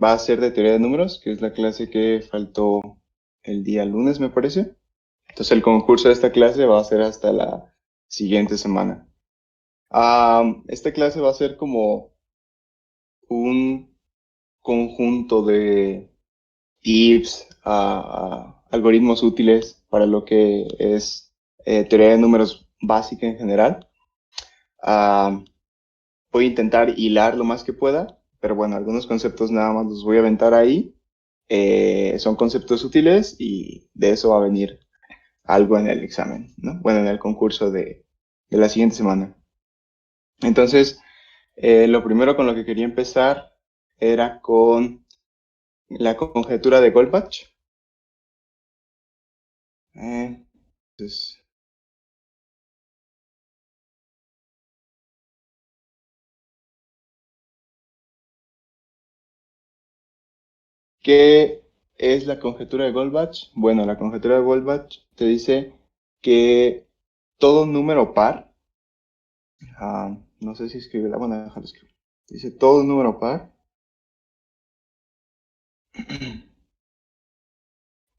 va a ser de teoría de números, que es la clase que faltó el día lunes, me parece. Entonces el concurso de esta clase va a ser hasta la siguiente semana. Esta clase va a ser como un conjunto de tips, algoritmos útiles para lo que es teoría de números básica en general. Ah, Voy a intentar hilar lo más que pueda, pero bueno, algunos conceptos nada más los voy a aventar ahí. Son conceptos útiles y de eso va a venir algo en el examen, ¿no? Bueno, en el concurso de la siguiente semana. Entonces, lo primero con lo que quería empezar era con la conjetura de Goldbach. Entonces, ¿qué es la conjetura de Goldbach? Bueno, la conjetura de Goldbach te dice que todo número par, no sé si escribirla, bueno, déjalo escribir. Dice todo número par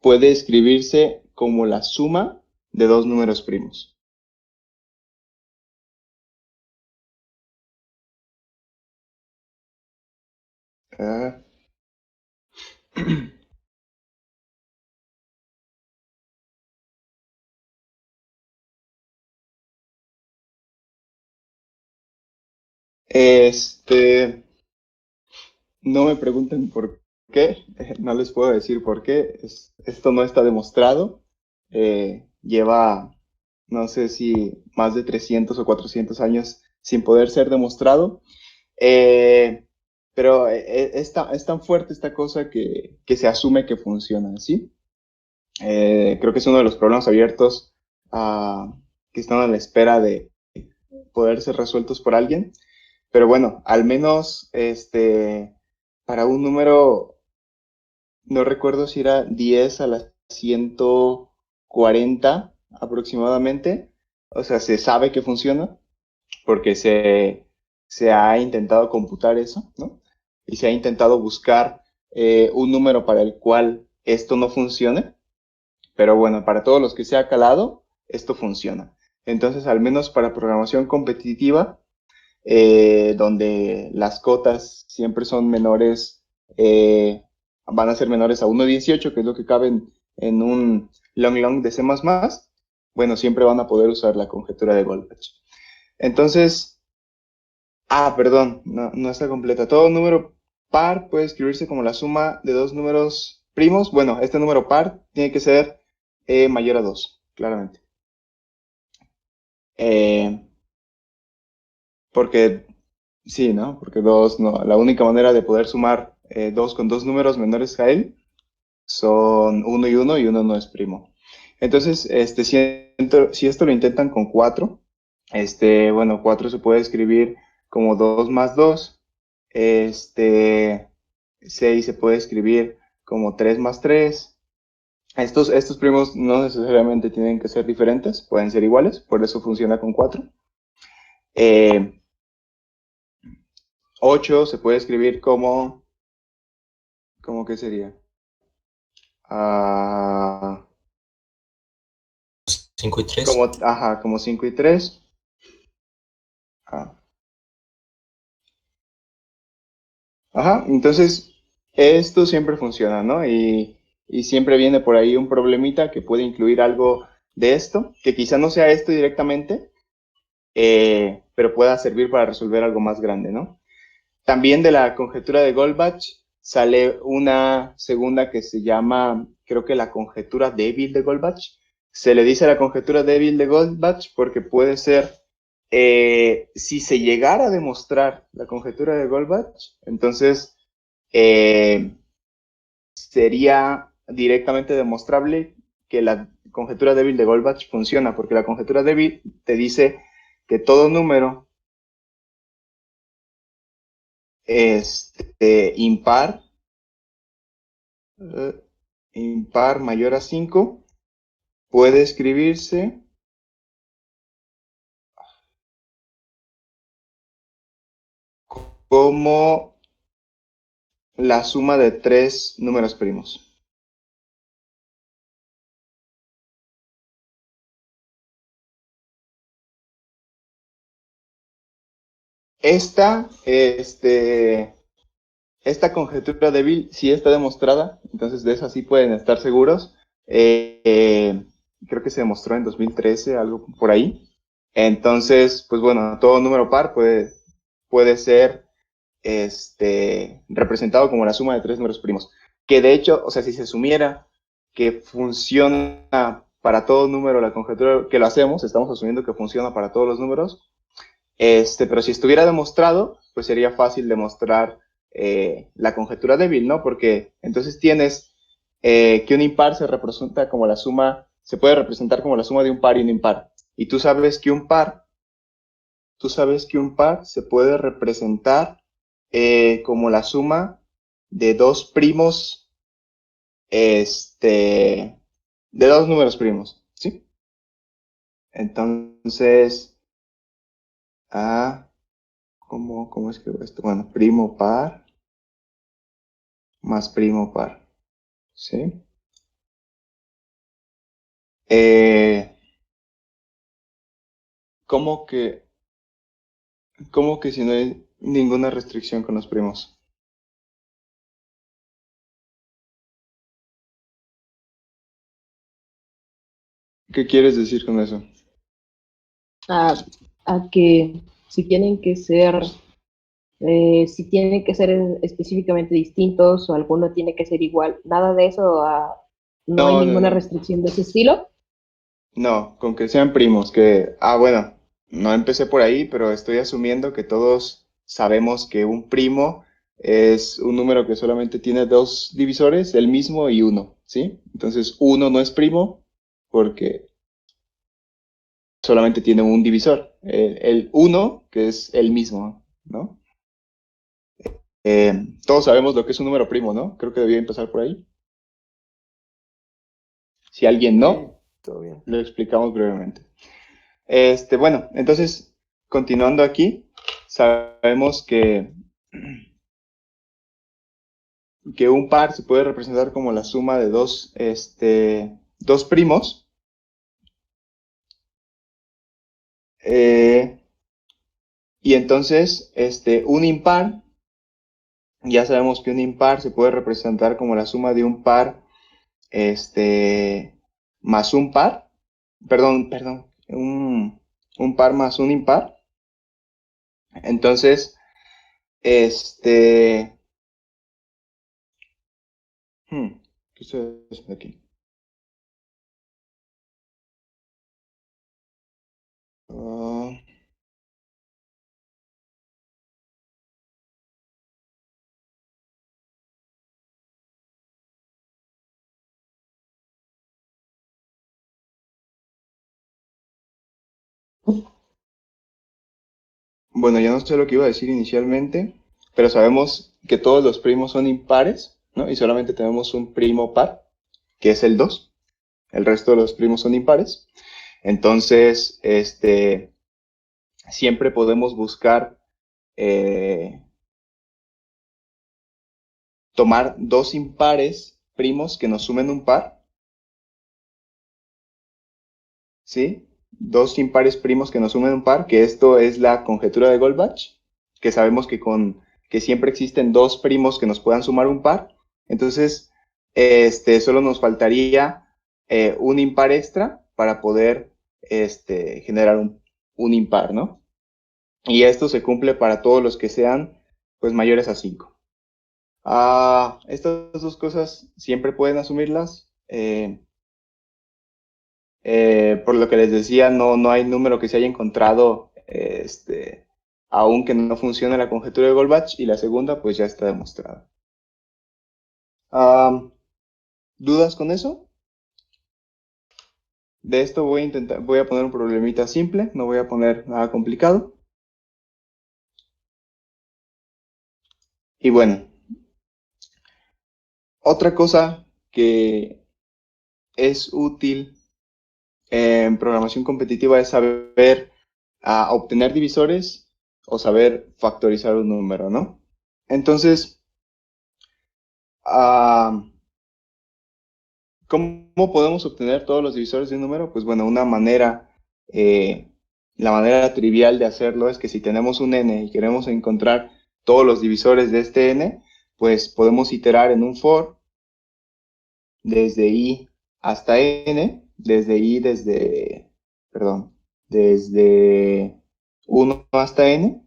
puede escribirse como la suma de dos números primos. Ah, Este, no me pregunten por qué, no les puedo decir por qué. Esto no está demostrado. Lleva, no sé si más de 300 o 400 años sin poder ser demostrado. Eh, pero es tan fuerte esta cosa que se asume que funciona, ¿sí? Creo que es uno de los problemas abiertos que están a la espera de poder ser resueltos por alguien. Pero bueno, al menos para un número, no recuerdo si era 10 a la 140 aproximadamente. O sea, se sabe que funciona porque se ha intentado computar eso, ¿no? Y se ha intentado buscar un número para el cual esto no funcione. Pero bueno, para todos los que se ha calado, esto funciona. Entonces, al menos para programación competitiva, donde las cotas siempre son menores, van a ser menores a 1.18, que es lo que cabe en un long long de C++, bueno, siempre van a poder usar la conjetura de Goldbach. Entonces, perdón, no está completa. Todo número par puede escribirse como la suma de dos números primos. Bueno, este número par tiene que ser mayor a 2, claramente. Eh, Porque sí, ¿no? Porque dos, no. La única manera de poder sumar dos con dos números menores a él son uno y uno no es primo. Entonces, si esto lo intentan con cuatro, bueno, cuatro se puede escribir como dos más dos. Este, seis se puede escribir como tres más tres. Estos primos no necesariamente tienen que ser diferentes, pueden ser iguales, por eso funciona con cuatro. Eh, 8 se puede escribir como, ¿cómo que sería? Ah, 5 y 3. como, ajá, como 5 y 3. Ah, ajá, entonces esto siempre funciona, ¿no? Y siempre viene por ahí un problemita que puede incluir algo de esto, que quizá no sea esto directamente, pero pueda servir para resolver algo más grande, ¿no? También de la conjetura de Goldbach sale una segunda que se llama, creo que la conjetura débil de Goldbach. Se le dice la conjetura débil de Goldbach porque puede ser, si se llegara a demostrar la conjetura de Goldbach, entonces eh, sería directamente demostrable que la conjetura débil de Goldbach funciona, porque la conjetura débil te dice que todo número impar eh, impar mayor a 5 puede escribirse como la suma de tres números primos. Esta, esta conjetura débil sí está demostrada, entonces de eso sí pueden estar seguros. Creo que se demostró en 2013, algo por ahí. Entonces, pues bueno, todo número par puede ser representado como la suma de tres números primos. Que de hecho, o sea, si se sumiera que funciona para todo número la conjetura que lo hacemos, estamos asumiendo que funciona para todos los números, pero si estuviera demostrado, pues sería fácil demostrar la conjetura débil, ¿no? Porque entonces tienes que un impar se representa como la suma, se puede representar como la suma de un par y un impar. Y tú sabes que un par se puede representar como la suma de dos primos, de dos números primos, ¿sí? Entonces, ah, ¿cómo escribo esto? Bueno, primo par más primo par, ¿sí? Eh, ¿cómo que, ¿cómo que si no hay ninguna restricción con los primos? ¿Qué quieres decir con eso? A, a que si tienen que ser, si tienen que ser específicamente distintos o alguno tiene que ser igual, nada de eso, no hay No, no, ninguna no. restricción de ese estilo. No, con que sean primos, bueno, no empecé por ahí, pero estoy asumiendo que todos sabemos que un primo es un número que solamente tiene dos divisores, el mismo y uno, ¿sí? Entonces, uno no es primo porque solamente tiene un divisor, el uno, que es el mismo, ¿no? Todos sabemos lo que es un número primo, ¿no? Creo que debía empezar por ahí. Si alguien Sí, no, todo bien. lo explicamos brevemente. Bueno, entonces, continuando aquí, sabemos que un par se puede representar como la suma de dos primos. eh, y entonces, un impar, ya sabemos que un impar se puede representar como la suma de un par, más un par. Perdón, un par más un impar. Entonces, este, ¿qué estoy haciendo aquí? Ah, bueno, ya no sé lo que iba a decir inicialmente, pero sabemos que todos los primos son impares, ¿no? Y solamente tenemos un primo par, que es el 2. El resto de los primos son impares. Entonces, siempre podemos buscar tomar dos impares primos que nos sumen un par, ¿sí? Dos impares primos que nos sumen un par, que esto es la conjetura de Goldbach, que sabemos que siempre existen dos primos que nos puedan sumar un par. Entonces, solo nos faltaría un impar extra para poder generar un impar, ¿no? Y esto se cumple para todos los que sean pues mayores a 5. Estas dos cosas siempre pueden asumirlas. Por lo que les decía, no hay número que se haya encontrado aún que no funcione la conjetura de Goldbach, y la segunda pues ya está demostrada. Ah, ¿Dudas con eso? De esto voy a poner un problemita simple, no voy a poner nada complicado. Y bueno, otra cosa que es útil en programación competitiva es saber obtener divisores o saber factorizar un número, ¿no? Entonces, ¿Cómo podemos obtener todos los divisores de un número? Pues bueno, la manera trivial de hacerlo es que si tenemos un n y queremos encontrar todos los divisores de este n, pues podemos iterar en un for desde i hasta n, desde 1 hasta n,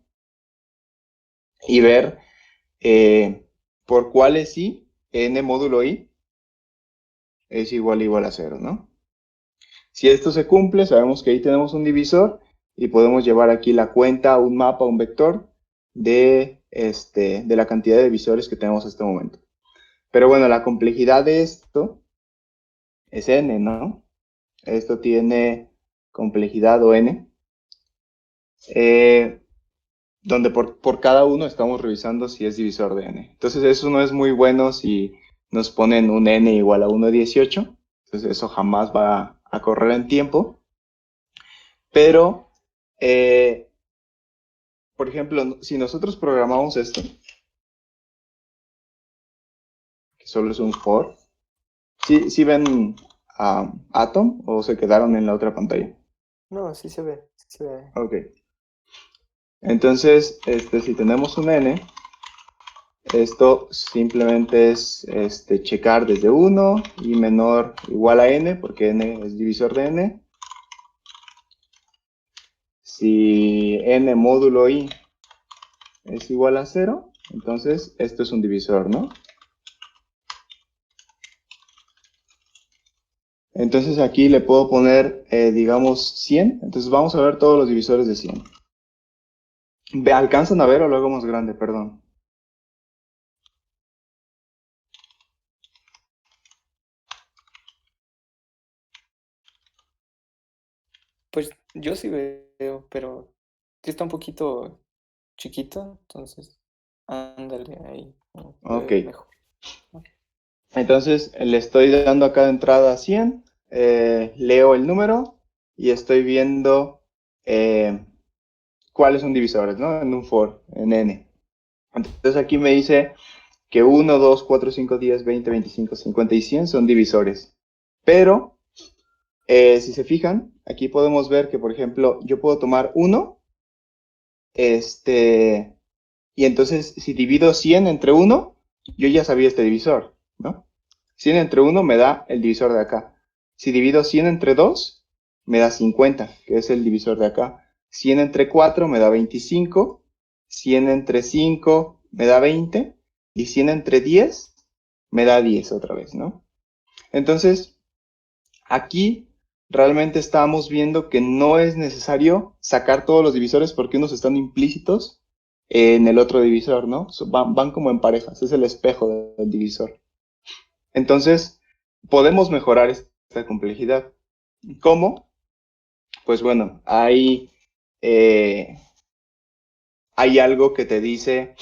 y ver por cuáles i, n módulo i, es igual a 0, ¿no? Si esto se cumple, sabemos que ahí tenemos un divisor y podemos llevar aquí la cuenta, un mapa, un vector de la cantidad de divisores que tenemos en este momento. Pero bueno, la complejidad de esto es n, ¿no? Esto tiene complejidad o n, donde por cada uno estamos revisando si es divisor de n. Entonces eso no es muy bueno si nos ponen un n igual a 1,18. Entonces eso jamás va a correr en tiempo. Pero, por ejemplo, si nosotros programamos esto, que solo es un for, ¿sí ven Atom o se quedaron en la otra pantalla? No, sí se ve, sí se ve. Ok. Entonces, si tenemos un n, esto simplemente es checar desde 1 y menor igual a n, porque n es divisor de n. Si n módulo i es igual a 0, entonces esto es un divisor, ¿no? Entonces aquí le puedo poner, digamos, 100. Entonces vamos a ver todos los divisores de 100. ¿Alcanzan a ver o lo hago más grande? Perdón. Pues yo sí veo, pero sí está un poquito chiquito, entonces ándale ahí. Ok. Mejor. Entonces le estoy dando acá de entrada a 100. Leo el número y estoy viendo cuáles son divisores, ¿no? En un for, en n. Entonces aquí me dice que 1, 2, 4, 5, 10, 20, 25, 50 y 100 son divisores. Pero, si se fijan, aquí podemos ver que, por ejemplo, yo puedo tomar 1, y entonces si divido 100 entre 1, yo ya sabía este divisor, ¿no? 100 entre 1 me da el divisor de acá. Si divido 100 entre 2, me da 50, que es el divisor de acá. 100 entre 4 me da 25, 100 entre 5 me da 20, y 100 entre 10 me da 10 otra vez, ¿no? Entonces, aquí realmente estamos viendo que no es necesario sacar todos los divisores porque unos están implícitos en el otro divisor, ¿no? Van como en parejas, es el espejo del divisor. Entonces, podemos mejorar esta complejidad. ¿Cómo? Pues bueno, hay algo que te dice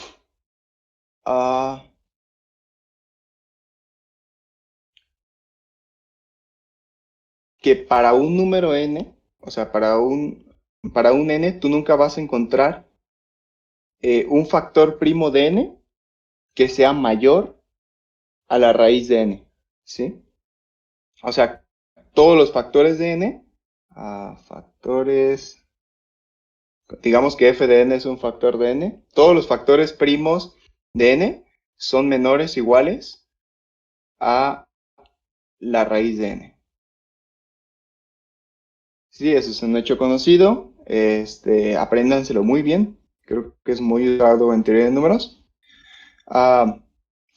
que para un número n, o sea, para un n, tú nunca vas a encontrar un factor primo de n que sea mayor a la raíz de n, ¿sí? O sea, todos los factores de n, digamos que f de n es un factor de n, todos los factores primos de n son menores o iguales a la raíz de n. Sí, eso es un hecho conocido. Apréndanselo muy bien. Creo que es muy usado en teoría de números.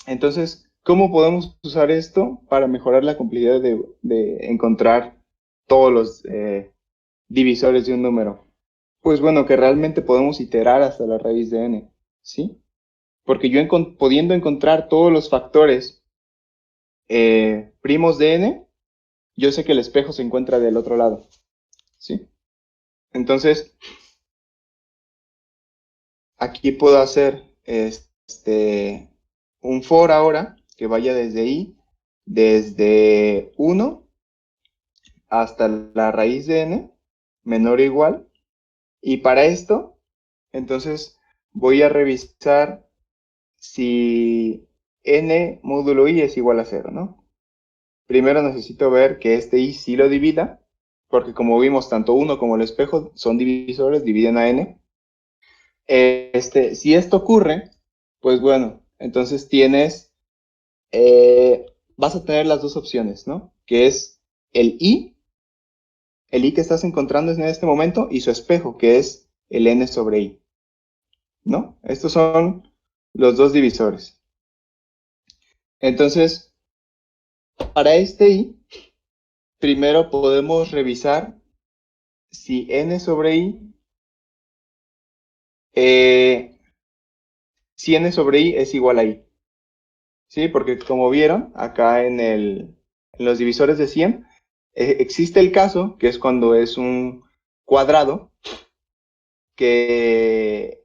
Entonces, ¿cómo podemos usar esto para mejorar la complejidad de encontrar todos los divisores de un número? Pues bueno, que realmente podemos iterar hasta la raíz de n, ¿sí? Porque yo pudiendo encontrar todos los factores primos de n, yo sé que el espejo se encuentra del otro lado, ¿sí? Entonces, aquí puedo hacer un for ahora que vaya desde 1 hasta la raíz de n menor o igual. Y para esto, entonces voy a revisar si n módulo i es igual a 0, ¿no? Primero necesito ver que este i sí lo divida, porque como vimos, tanto 1 como el espejo son divisores, dividen a n. Si esto ocurre, pues bueno, entonces vas a tener las dos opciones, ¿no? Que es el i que estás encontrando en este momento, y su espejo, que es el n sobre i, ¿no? Estos son los dos divisores. Entonces, para este i, primero podemos revisar si n sobre i, si n sobre i es igual a i, ¿sí? Porque como vieron, acá en los divisores de 100, existe el caso, que es cuando es un cuadrado, que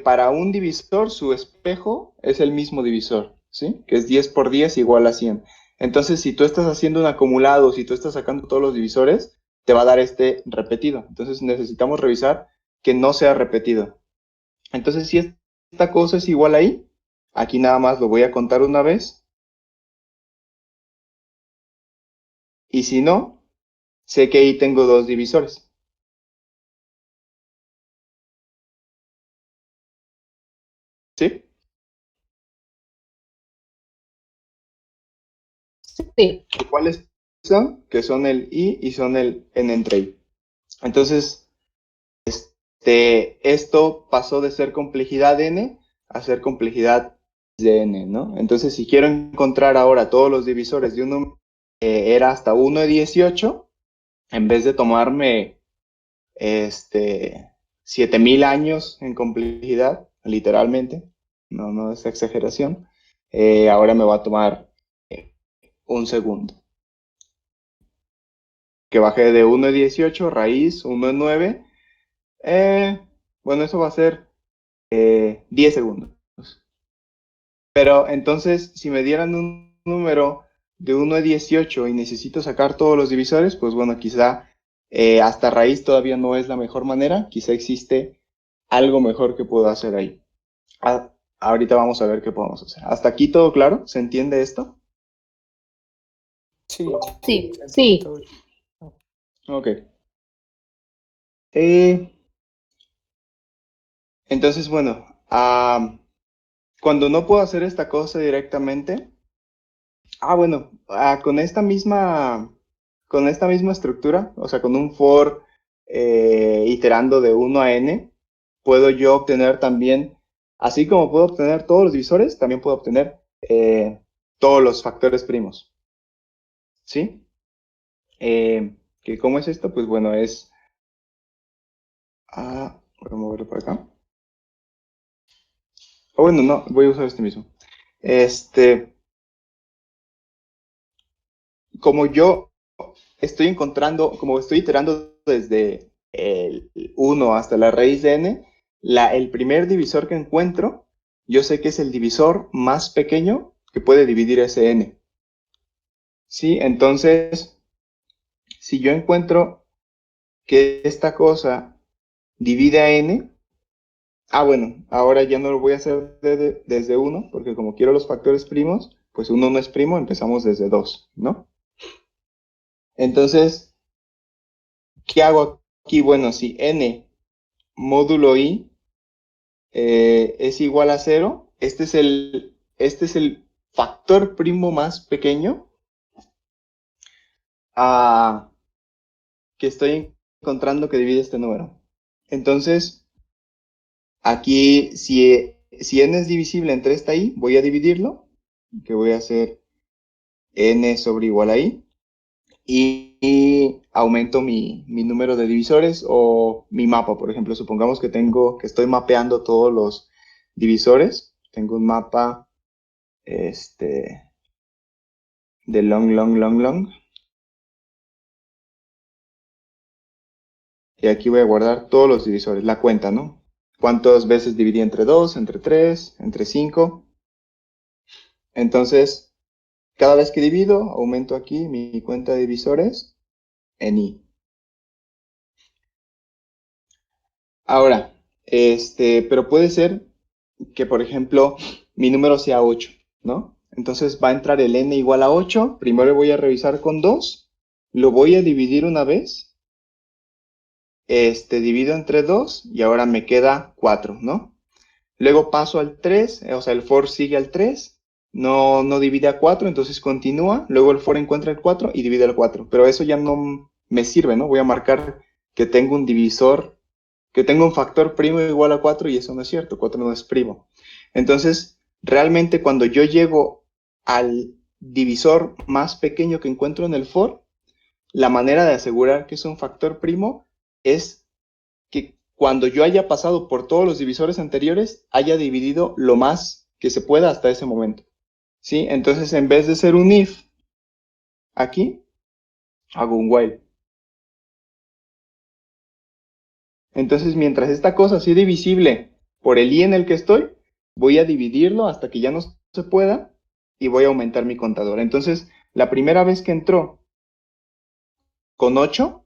para un divisor su espejo es el mismo divisor, ¿sí? Que es 10 por 10 igual a 100. Entonces, si tú estás haciendo un acumulado, si tú estás sacando todos los divisores, te va a dar este repetido. Entonces, necesitamos revisar que no sea repetido. Entonces, si esta cosa es igual a i, aquí nada más lo voy a contar una vez. Y si no, sé que ahí tengo dos divisores. ¿Sí? Sí, ¿Cuáles son? Que son el i y son el n entre i. Entonces, esto pasó de ser complejidad n a ser complejidad de n, ¿no? Entonces, si quiero encontrar ahora todos los divisores de un número que era hasta 1 de 18, en vez de tomarme 7000 años en complejidad, literalmente, no es exageración, ahora me va a tomar un segundo. Que bajé de 1 de 18, raíz 1 de 9. Bueno, eso va a ser 10 segundos. Pero entonces, si me dieran un número de 1 a 18 y necesito sacar todos los divisores, pues bueno, quizá hasta raíz todavía no es la mejor manera, quizá existe algo mejor que puedo hacer ahí. Ahorita vamos a ver qué podemos hacer. ¿Hasta aquí todo claro? ¿Se entiende esto? Sí, sí, se entiende sí. todo. Ok. Entonces, bueno, cuando no puedo hacer esta cosa directamente, bueno, con esta misma estructura, o sea, con un for iterando de 1 a n, puedo yo obtener también, así como puedo obtener todos los divisores, también puedo obtener todos los factores primos. ¿Sí? ¿Cómo es esto? Pues bueno, voy a moverlo por acá. Bueno, no, voy a usar este mismo. Como yo estoy encontrando, como estoy iterando desde el 1 hasta la raíz de n, el primer divisor que encuentro, yo sé que es el divisor más pequeño que puede dividir ese n. ¿Sí? Entonces, si yo encuentro que esta cosa divide a n, bueno, ahora ya no lo voy a hacer desde 1, porque como quiero los factores primos, pues 1 no es primo, empezamos desde 2, ¿no? Entonces, ¿qué hago aquí? Bueno, si n módulo i es igual a 0, este es el factor primo más pequeño que estoy encontrando que divide este número. Entonces, aquí, si n es divisible entre esta i, voy a dividirlo, que voy a hacer n sobre igual a i, y aumento mi número de divisores o mi mapa. Por ejemplo, supongamos que estoy mapeando todos los divisores. Tengo un mapa de long. Y aquí voy a guardar todos los divisores, la cuenta, ¿no? ¿Cuántas veces dividí entre 2, entre 3, entre 5? Entonces, cada vez que divido, aumento aquí mi cuenta de divisores en i. Ahora, pero puede ser que, por ejemplo, mi número sea 8. ¿no? Entonces va a entrar el n igual a 8, primero lo voy a revisar con 2, lo voy a dividir una vez, divido entre 2 y ahora me queda 4, ¿no? Luego paso al 3, o sea, el for sigue al 3, no divide a 4, entonces continúa, luego el for encuentra el 4 y divide al 4, pero eso ya no me sirve, ¿no? Voy a marcar que tengo un divisor, que tengo un factor primo igual a 4 y eso no es cierto, 4 no es primo. Entonces, realmente cuando yo llego al divisor más pequeño que encuentro en el for, la manera de asegurar que es un factor primo es que cuando yo haya pasado por todos los divisores anteriores, haya dividido lo más que se pueda hasta ese momento. ¿Sí? Entonces, en vez de ser un if, aquí, hago un while. Entonces, mientras esta cosa sea divisible por el i en el que estoy, voy a dividirlo hasta que ya no se pueda y voy a aumentar mi contador. Entonces, la primera vez que entró con 8,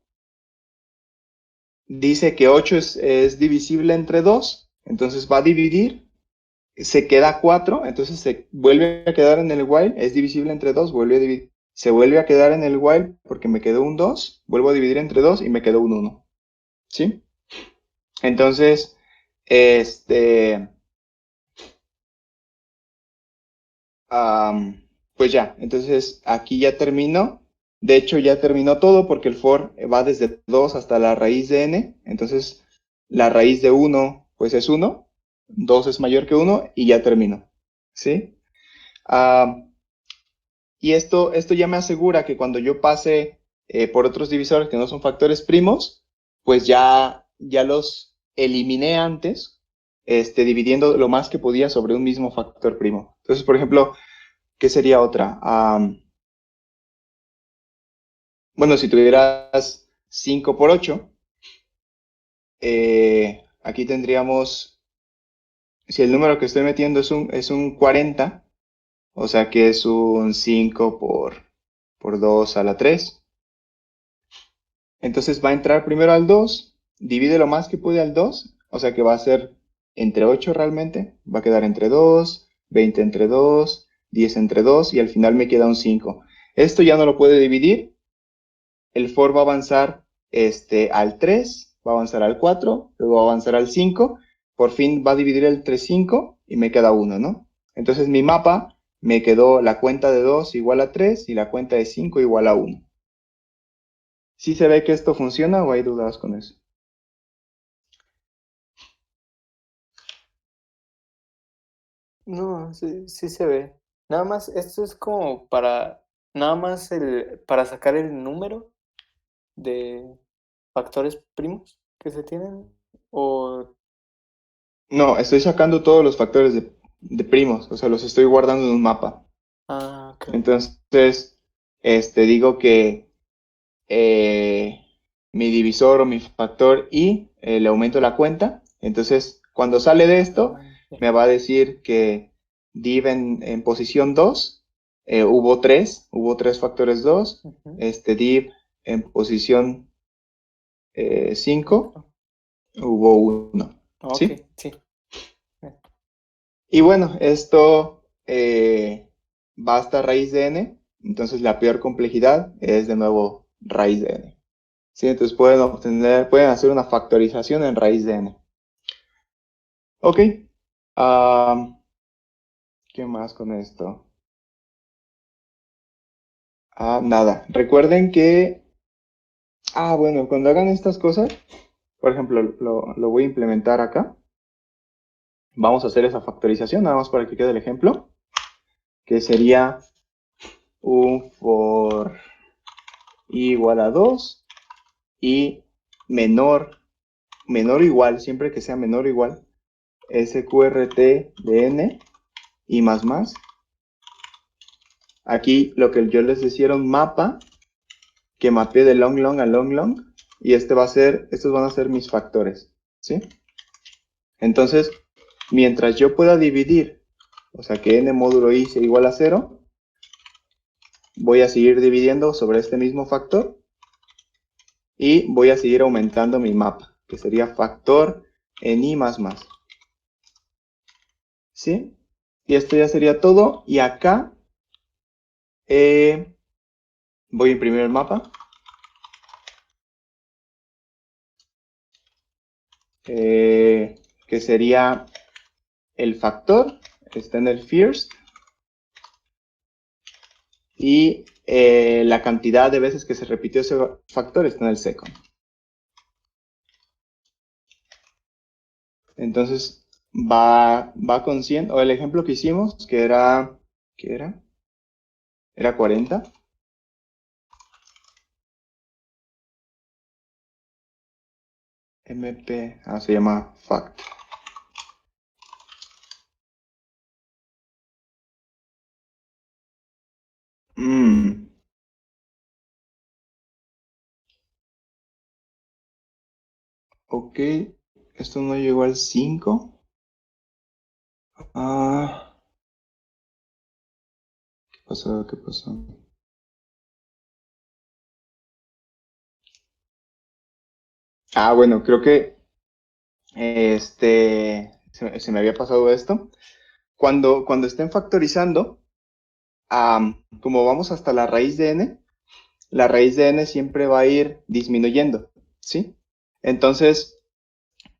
dice que 8 es divisible entre 2, entonces va a dividir, se queda 4, entonces se vuelve a quedar en el while, es divisible entre 2, vuelve a dividir, se vuelve a quedar en el while porque me quedó un 2, vuelvo a dividir entre 2 y me quedó un 1. ¿Sí? Entonces, pues ya, entonces aquí ya terminó. De hecho, ya terminó todo porque el for va desde 2 hasta la raíz de n. Entonces, la raíz de 1, pues es 1. 2 es mayor que 1 y ya terminó. ¿Sí? Y esto ya me asegura que cuando yo pase por otros divisores que no son factores primos, pues ya los eliminé antes, dividiendo lo más que podía sobre un mismo factor primo. Entonces, por ejemplo, ¿qué sería otra? Bueno, si tuvieras 5 por 8, aquí tendríamos, si el número que estoy metiendo es un 40, o sea que es un 5 por 2 a la 3. Entonces va a entrar primero al 2, divide lo más que puede al 2, o sea que va a ser entre 8 realmente, va a quedar entre 2, 20 entre 2, 10 entre 2 y al final me queda un 5. Esto ya no lo puede dividir, el for va a avanzar al 3, va a avanzar al 4, luego va a avanzar al 5, por fin va a dividir el 3, 5 y me queda 1, ¿no? Entonces mi mapa me quedó la cuenta de 2 igual a 3 y la cuenta de 5 igual a 1. ¿Sí se ve que esto funciona o hay dudas con eso? No, sí, sí se ve. Nada más, esto es como para, nada más para sacar el número de factores primos que se tienen. O, No, estoy sacando todos los factores de primos, o sea, los estoy guardando en un mapa. ok. Entonces, digo que mi divisor o mi factor y le aumento la cuenta. Entonces, cuando sale de esto, Ya. me va a decir que div en posición 2 hubo 3 factores 2. Ujú. Div en posición 5 hubo 1. Ok, ¿Sí? sí. Y bueno, esto va hasta raíz de n, entonces la peor complejidad es de nuevo raíz de n. ¿Sí? Entonces pueden hacer una factorización en raíz de n. Ok. ¿Qué más con esto? Nada. Recuerden que, bueno, cuando hagan estas cosas, por ejemplo, lo voy a implementar acá. Vamos a hacer esa factorización, nada más para que quede el ejemplo, que sería un for i igual a 2 y menor o igual, siempre que sea menor o igual, sqrt de n y más. Aquí lo que yo les decía era un mapa que mapee de long long a long long y estos van a ser mis factores, ¿sí? Entonces, mientras yo pueda dividir, o sea que n módulo i sea igual a 0, voy a seguir dividiendo sobre este mismo factor y voy a seguir aumentando mi mapa, que sería factor en i más, ¿sí? Y esto ya sería todo. Y acá voy a imprimir el mapa. Que sería el factor, está en el first. Y la cantidad de veces que se repitió ese factor está en el second. Entonces va con 100, o el ejemplo que hicimos, que era, ¿qué era? Era 40. MP, se llama fact. Ok, esto no llegó al 5. ¿Qué pasó? ¿Qué pasó? Bueno, creo que se me había pasado esto. Cuando estén factorizando, como vamos hasta la raíz de n, la raíz de n siempre va a ir disminuyendo, ¿sí? Entonces,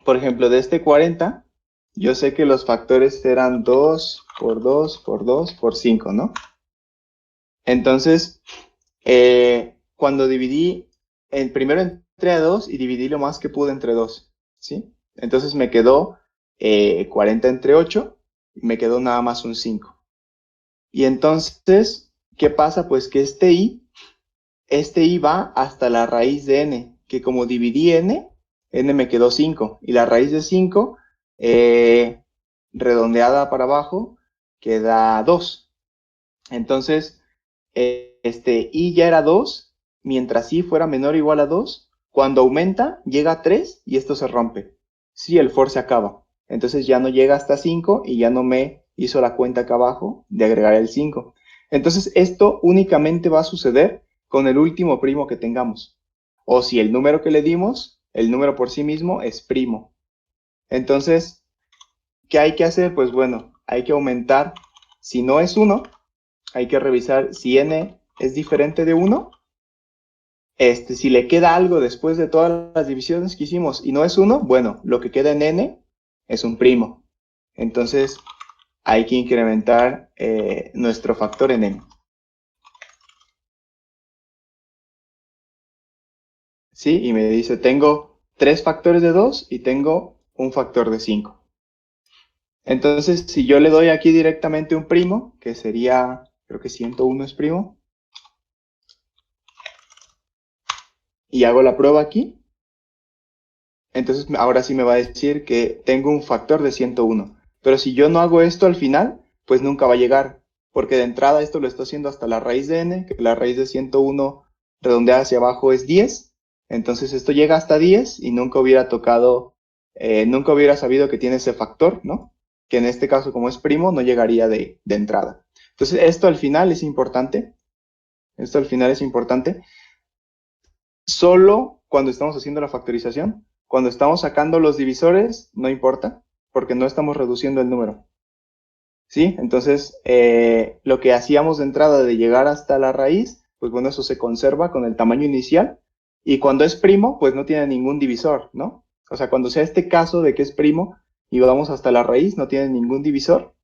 por ejemplo, de este 40, yo sé que los factores eran 2 por 2 por 2 por 5, ¿no? Entonces, cuando dividí, primero entré a 2 y dividí lo más que pude entre 2, ¿sí? Entonces me quedó 40 entre 8, y me quedó nada más un 5. Y entonces, ¿qué pasa? Pues que este i va hasta la raíz de n, que como dividí n me quedó 5, y la raíz de 5, redondeada para abajo, queda 2. Entonces, i ya era 2, mientras i fuera menor o igual a 2, cuando aumenta, llega a 3 y esto se rompe. Sí, el for se acaba. Entonces ya no llega hasta 5 y ya no me hizo la cuenta acá abajo de agregar el 5. Entonces esto únicamente va a suceder con el último primo que tengamos. O si el número que le dimos, el número por sí mismo es primo. Entonces, ¿qué hay que hacer? Pues bueno, hay que aumentar. Si no es 1, hay que revisar si n es diferente de 1. Si le queda algo después de todas las divisiones que hicimos y no es 1, bueno, lo que queda en n es un primo. Entonces, hay que incrementar nuestro factor en n. ¿Sí? Y me dice, tengo 3 factores de 2 y tengo un factor de 5. Entonces, si yo le doy aquí directamente un primo, que sería, creo que 101 es primo, y hago la prueba aquí, entonces ahora sí me va a decir que tengo un factor de 101. Pero si yo no hago esto al final, pues nunca va a llegar, porque de entrada esto lo estoy haciendo hasta la raíz de n, que la raíz de 101 redondeada hacia abajo es 10. Entonces esto llega hasta 10 y nunca hubiera tocado, nunca hubiera sabido que tiene ese factor, ¿no? Que en este caso, como es primo, no llegaría de entrada. Entonces esto al final es importante. Esto al final es importante. Solo cuando estamos haciendo la factorización. Cuando estamos sacando los divisores, no importa, porque no estamos reduciendo el número. ¿Sí? Entonces, lo que hacíamos de entrada de llegar hasta la raíz, pues bueno, eso se conserva con el tamaño inicial. Y cuando es primo, pues no tiene ningún divisor, ¿no? O sea, cuando sea este caso de que es primo y vamos hasta la raíz, no tiene ningún divisor,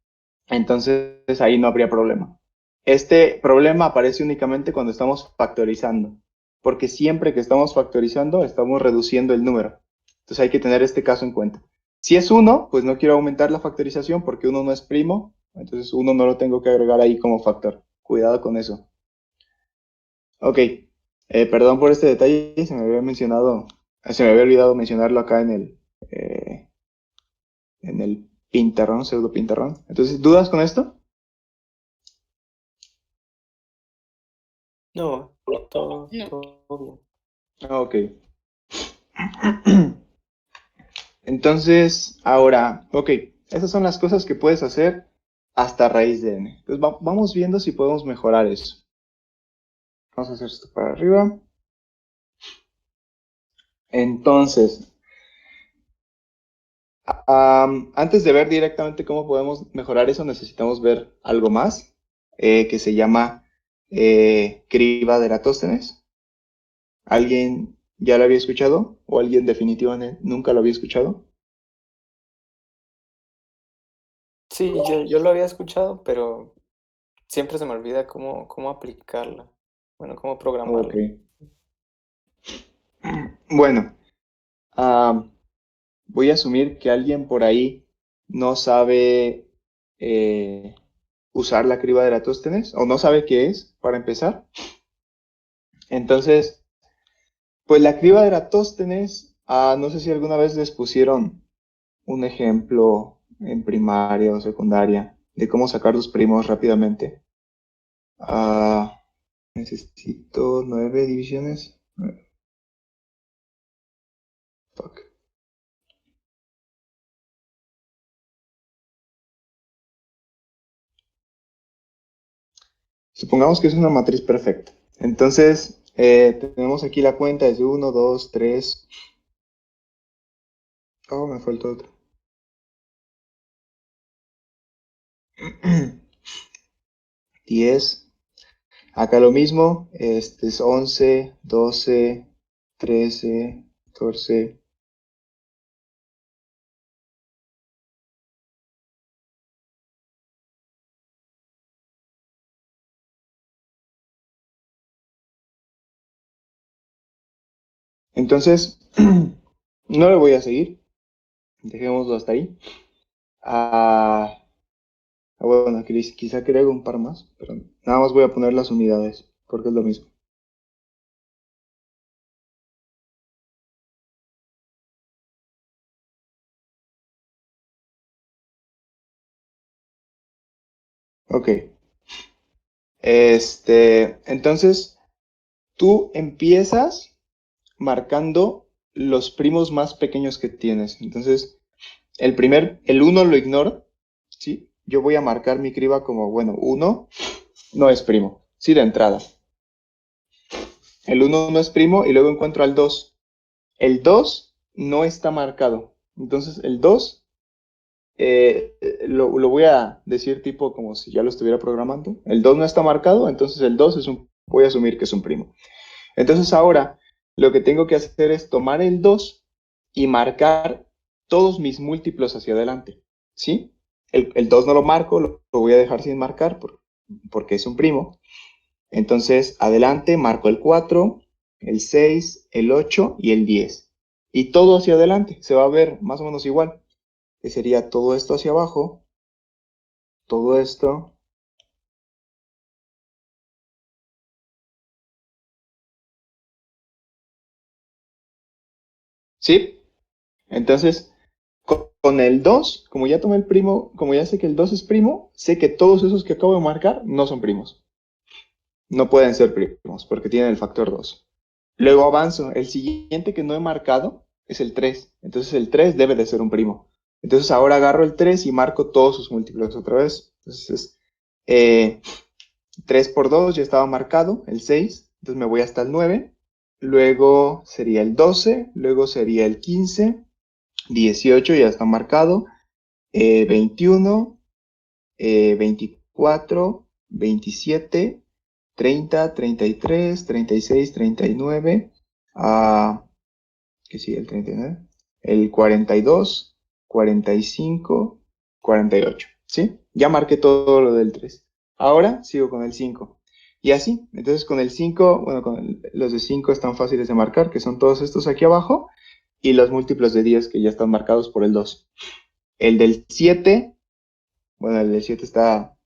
entonces ahí no habría problema. Este problema aparece únicamente cuando estamos factorizando, porque siempre que estamos factorizando estamos reduciendo el número. Entonces hay que tener este caso en cuenta. Si es 1, pues no quiero aumentar la factorización porque 1 no es primo, entonces 1 no lo tengo que agregar ahí como factor. Cuidado con eso. Ok, perdón por este detalle, se me había olvidado mencionarlo acá en el pintarrón, pseudo pintarrón. Entonces, ¿dudas con esto? No, todo No. bien. Ok. Entonces, ahora, ok, esas son las cosas que puedes hacer hasta raíz de n. Entonces, vamos viendo si podemos mejorar eso. Vamos a hacer esto para arriba. Entonces, Antes de ver directamente cómo podemos mejorar eso, necesitamos ver algo más que se llama criba de Eratóstenes. ¿Alguien ya lo había escuchado? ¿O alguien definitivamente nunca lo había escuchado? Sí, yo lo había escuchado, pero siempre se me olvida cómo aplicarla. Bueno, cómo Ok. programarla. Bueno, am, voy a asumir que alguien por ahí no sabe eh, usar la criba de Eratóstenes o no sabe qué es, para empezar. Entonces, pues la criba de Eratóstenes, no sé si alguna vez les pusieron un ejemplo en primaria o secundaria de cómo sacar los primos rápidamente. Ah, necesito 9 divisiones. Fuck. Supongamos que es una matriz perfecta. Entonces, tenemos aquí la cuenta, es 1, 2, 3. Oh, me faltó otro. 10. Acá lo mismo, este es 11, 12, 13, 14. Entonces, no le voy a seguir. Dejémoslo hasta ahí. Ah, bueno, quizá creo un par más, pero nada más voy a poner las unidades, porque es lo mismo. Ok. Entonces, tú empiezas marcando los primos más pequeños que tienes. Entonces, el uno lo ignoro, ¿sí? Yo voy a marcar mi criba como, bueno, uno no es primo, sí, de entrada. El uno no es primo y luego encuentro al 2. El 2 no está marcado. Entonces, el 2 lo voy a decir tipo como si ya lo estuviera programando. El 2 no está marcado, entonces el 2 voy a asumir que es un primo. Entonces ahora lo que tengo que hacer es tomar el 2 y marcar todos mis múltiplos hacia adelante, ¿sí? El 2 no lo marco, lo voy a dejar sin marcar porque es un primo. Entonces adelante marco el 4, el 6, el 8 y el 10. Y todo hacia adelante se va a ver más o menos igual, que sería todo esto hacia abajo, todo esto. ¿Sí? Entonces, con el 2, como ya tomé el primo, como ya sé que el 2 es primo, sé que todos esos que acabo de marcar no son primos. No pueden ser primos porque tienen el factor 2. Luego avanzo. El siguiente que no he marcado es el 3. Entonces el 3 debe de ser un primo. Entonces ahora agarro el 3 y marco todos sus múltiplos otra vez. Entonces, eh, 3 por 2 ya estaba marcado, el 6. Entonces me voy hasta el 9. Luego sería el 12. Luego sería el 15. 18 ya está marcado. 21, 24, 27, 30, 33, 36, 39, ¿qué sigue el 39? El 42, 45, 48, ¿sí? Ya marqué todo lo del 3. Ahora sigo con el 5. Y así, entonces con el 5, bueno, los de 5 están fáciles de marcar, que son todos estos aquí abajo, y los múltiplos de 10 que ya están marcados por el 2. El del 7, bueno, el del 7 está,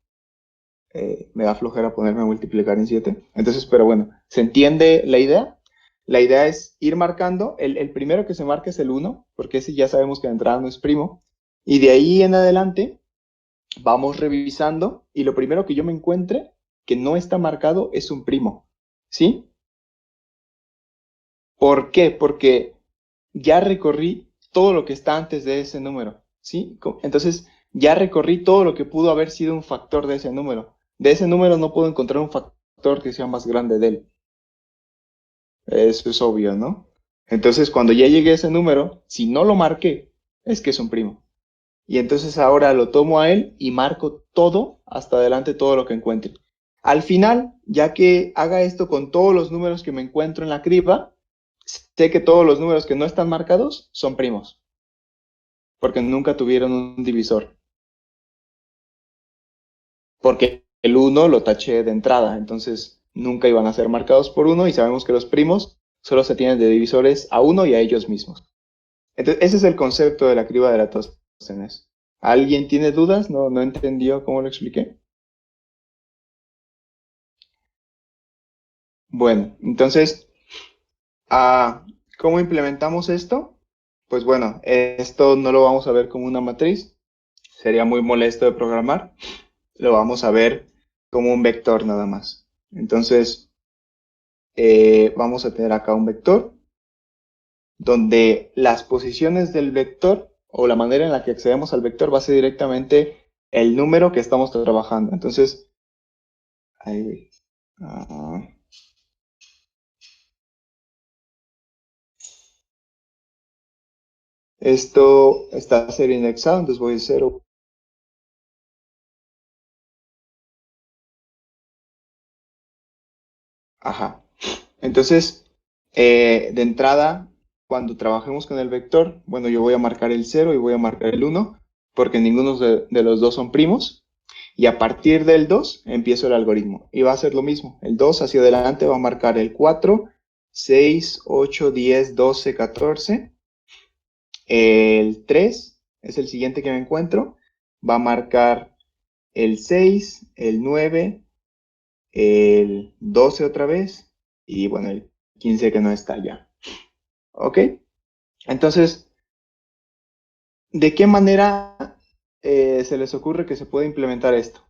me da flojera ponerme a multiplicar en 7. Entonces, pero bueno, ¿se entiende la idea? La idea es ir marcando, el primero que se marca es el 1, porque ese ya sabemos que de entrada no es primo, y de ahí en adelante vamos revisando, y lo primero que yo me encuentre que no está marcado es un primo, ¿sí? ¿Por qué? Porque ya recorrí todo lo que está antes de ese número, ¿sí? Entonces, ya recorrí todo lo que pudo haber sido un factor de ese número. De ese número no puedo encontrar un factor que sea más grande de él. Eso es obvio, ¿no? Entonces, cuando ya llegué a ese número, si no lo marqué, es que es un primo. Y entonces ahora lo tomo a él y marco todo, hasta adelante todo lo que encuentre. Al final, ya que haga esto con todos los números que me encuentro en la criba, sé que todos los números que no están marcados son primos, porque nunca tuvieron un divisor. Porque el 1 lo taché de entrada, entonces nunca iban a ser marcados por 1 y sabemos que los primos solo se tienen de divisores a 1 y a ellos mismos. Entonces, ese es el concepto de la criba de Eratóstenes. ¿Alguien tiene dudas? ¿No entendió cómo lo expliqué? Bueno, entonces, ¿cómo implementamos esto? Pues bueno, esto no lo vamos a ver como una matriz, sería muy molesto de programar, lo vamos a ver como un vector nada más. Entonces, vamos a tener acá un vector donde las posiciones del vector o la manera en la que accedemos al vector va a ser directamente el número que estamos trabajando. Entonces, ahí, esto está a ser indexado, entonces voy a 0. Ajá. Entonces, de entrada, cuando trabajemos con el vector, bueno, yo voy a marcar el 0 y voy a marcar el 1, porque ninguno de los dos son primos. Y a partir del 2 empiezo el algoritmo. Y va a ser lo mismo. El 2 hacia adelante va a marcar el 4, 6, 8, 10, 12, 14. El 3 es el siguiente que me encuentro. Va a marcar el 6, el 9, el 12 otra vez. Y bueno, el 15 que no está ya. ¿Ok? Entonces, ¿de qué manera se les ocurre que se puede implementar esto?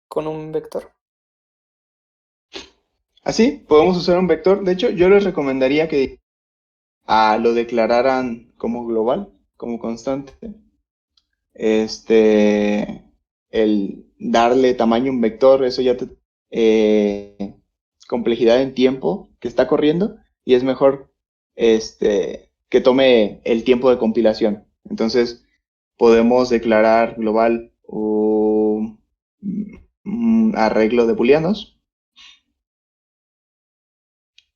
Con un vector. Así, podemos usar un vector. De hecho, yo les recomendaría que lo declararan como global, como constante. El darle tamaño a un vector, eso ya te complejidad en tiempo que está corriendo y es mejor que tome el tiempo de compilación. Entonces, podemos declarar global un arreglo de booleanos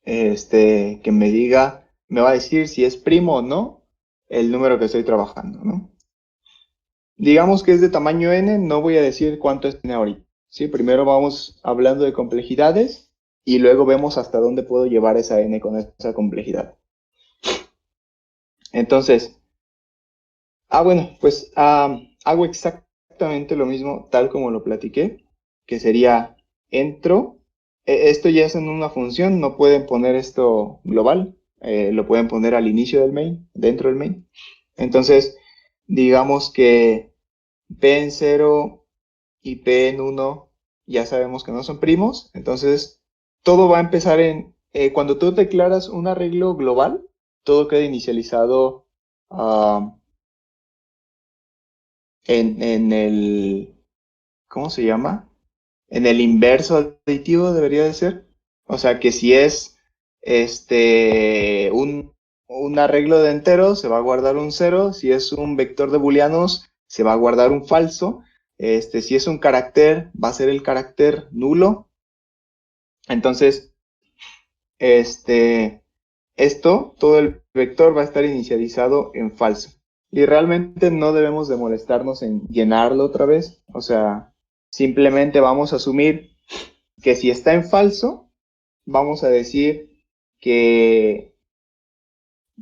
que me diga, me va a decir si es primo o no el número que estoy trabajando, ¿no? Digamos que es de tamaño n, no voy a decir cuánto es n ahorita, ¿sí? Primero vamos hablando de complejidades y luego vemos hasta dónde puedo llevar esa n con esa complejidad. Entonces, bueno, pues hago exactamente lo mismo tal como lo platiqué, que sería entro. Esto ya es en una función, no pueden poner esto global, lo pueden poner al inicio del main, dentro del main. Entonces, digamos que p en 0 y p en 1 ya sabemos que no son primos, entonces todo va a empezar cuando tú declaras un arreglo global, todo queda inicializado en el, ¿cómo se llama? En el inverso aditivo debería de ser. O sea que si es un arreglo de enteros, se va a guardar un cero. Si es un vector de booleanos, se va a guardar un falso. Si es un carácter, va a ser el carácter nulo. Entonces, todo el vector va a estar inicializado en falso. Y realmente no debemos de molestarnos en llenarlo otra vez. O sea, simplemente vamos a asumir que si está en falso, vamos a decir que,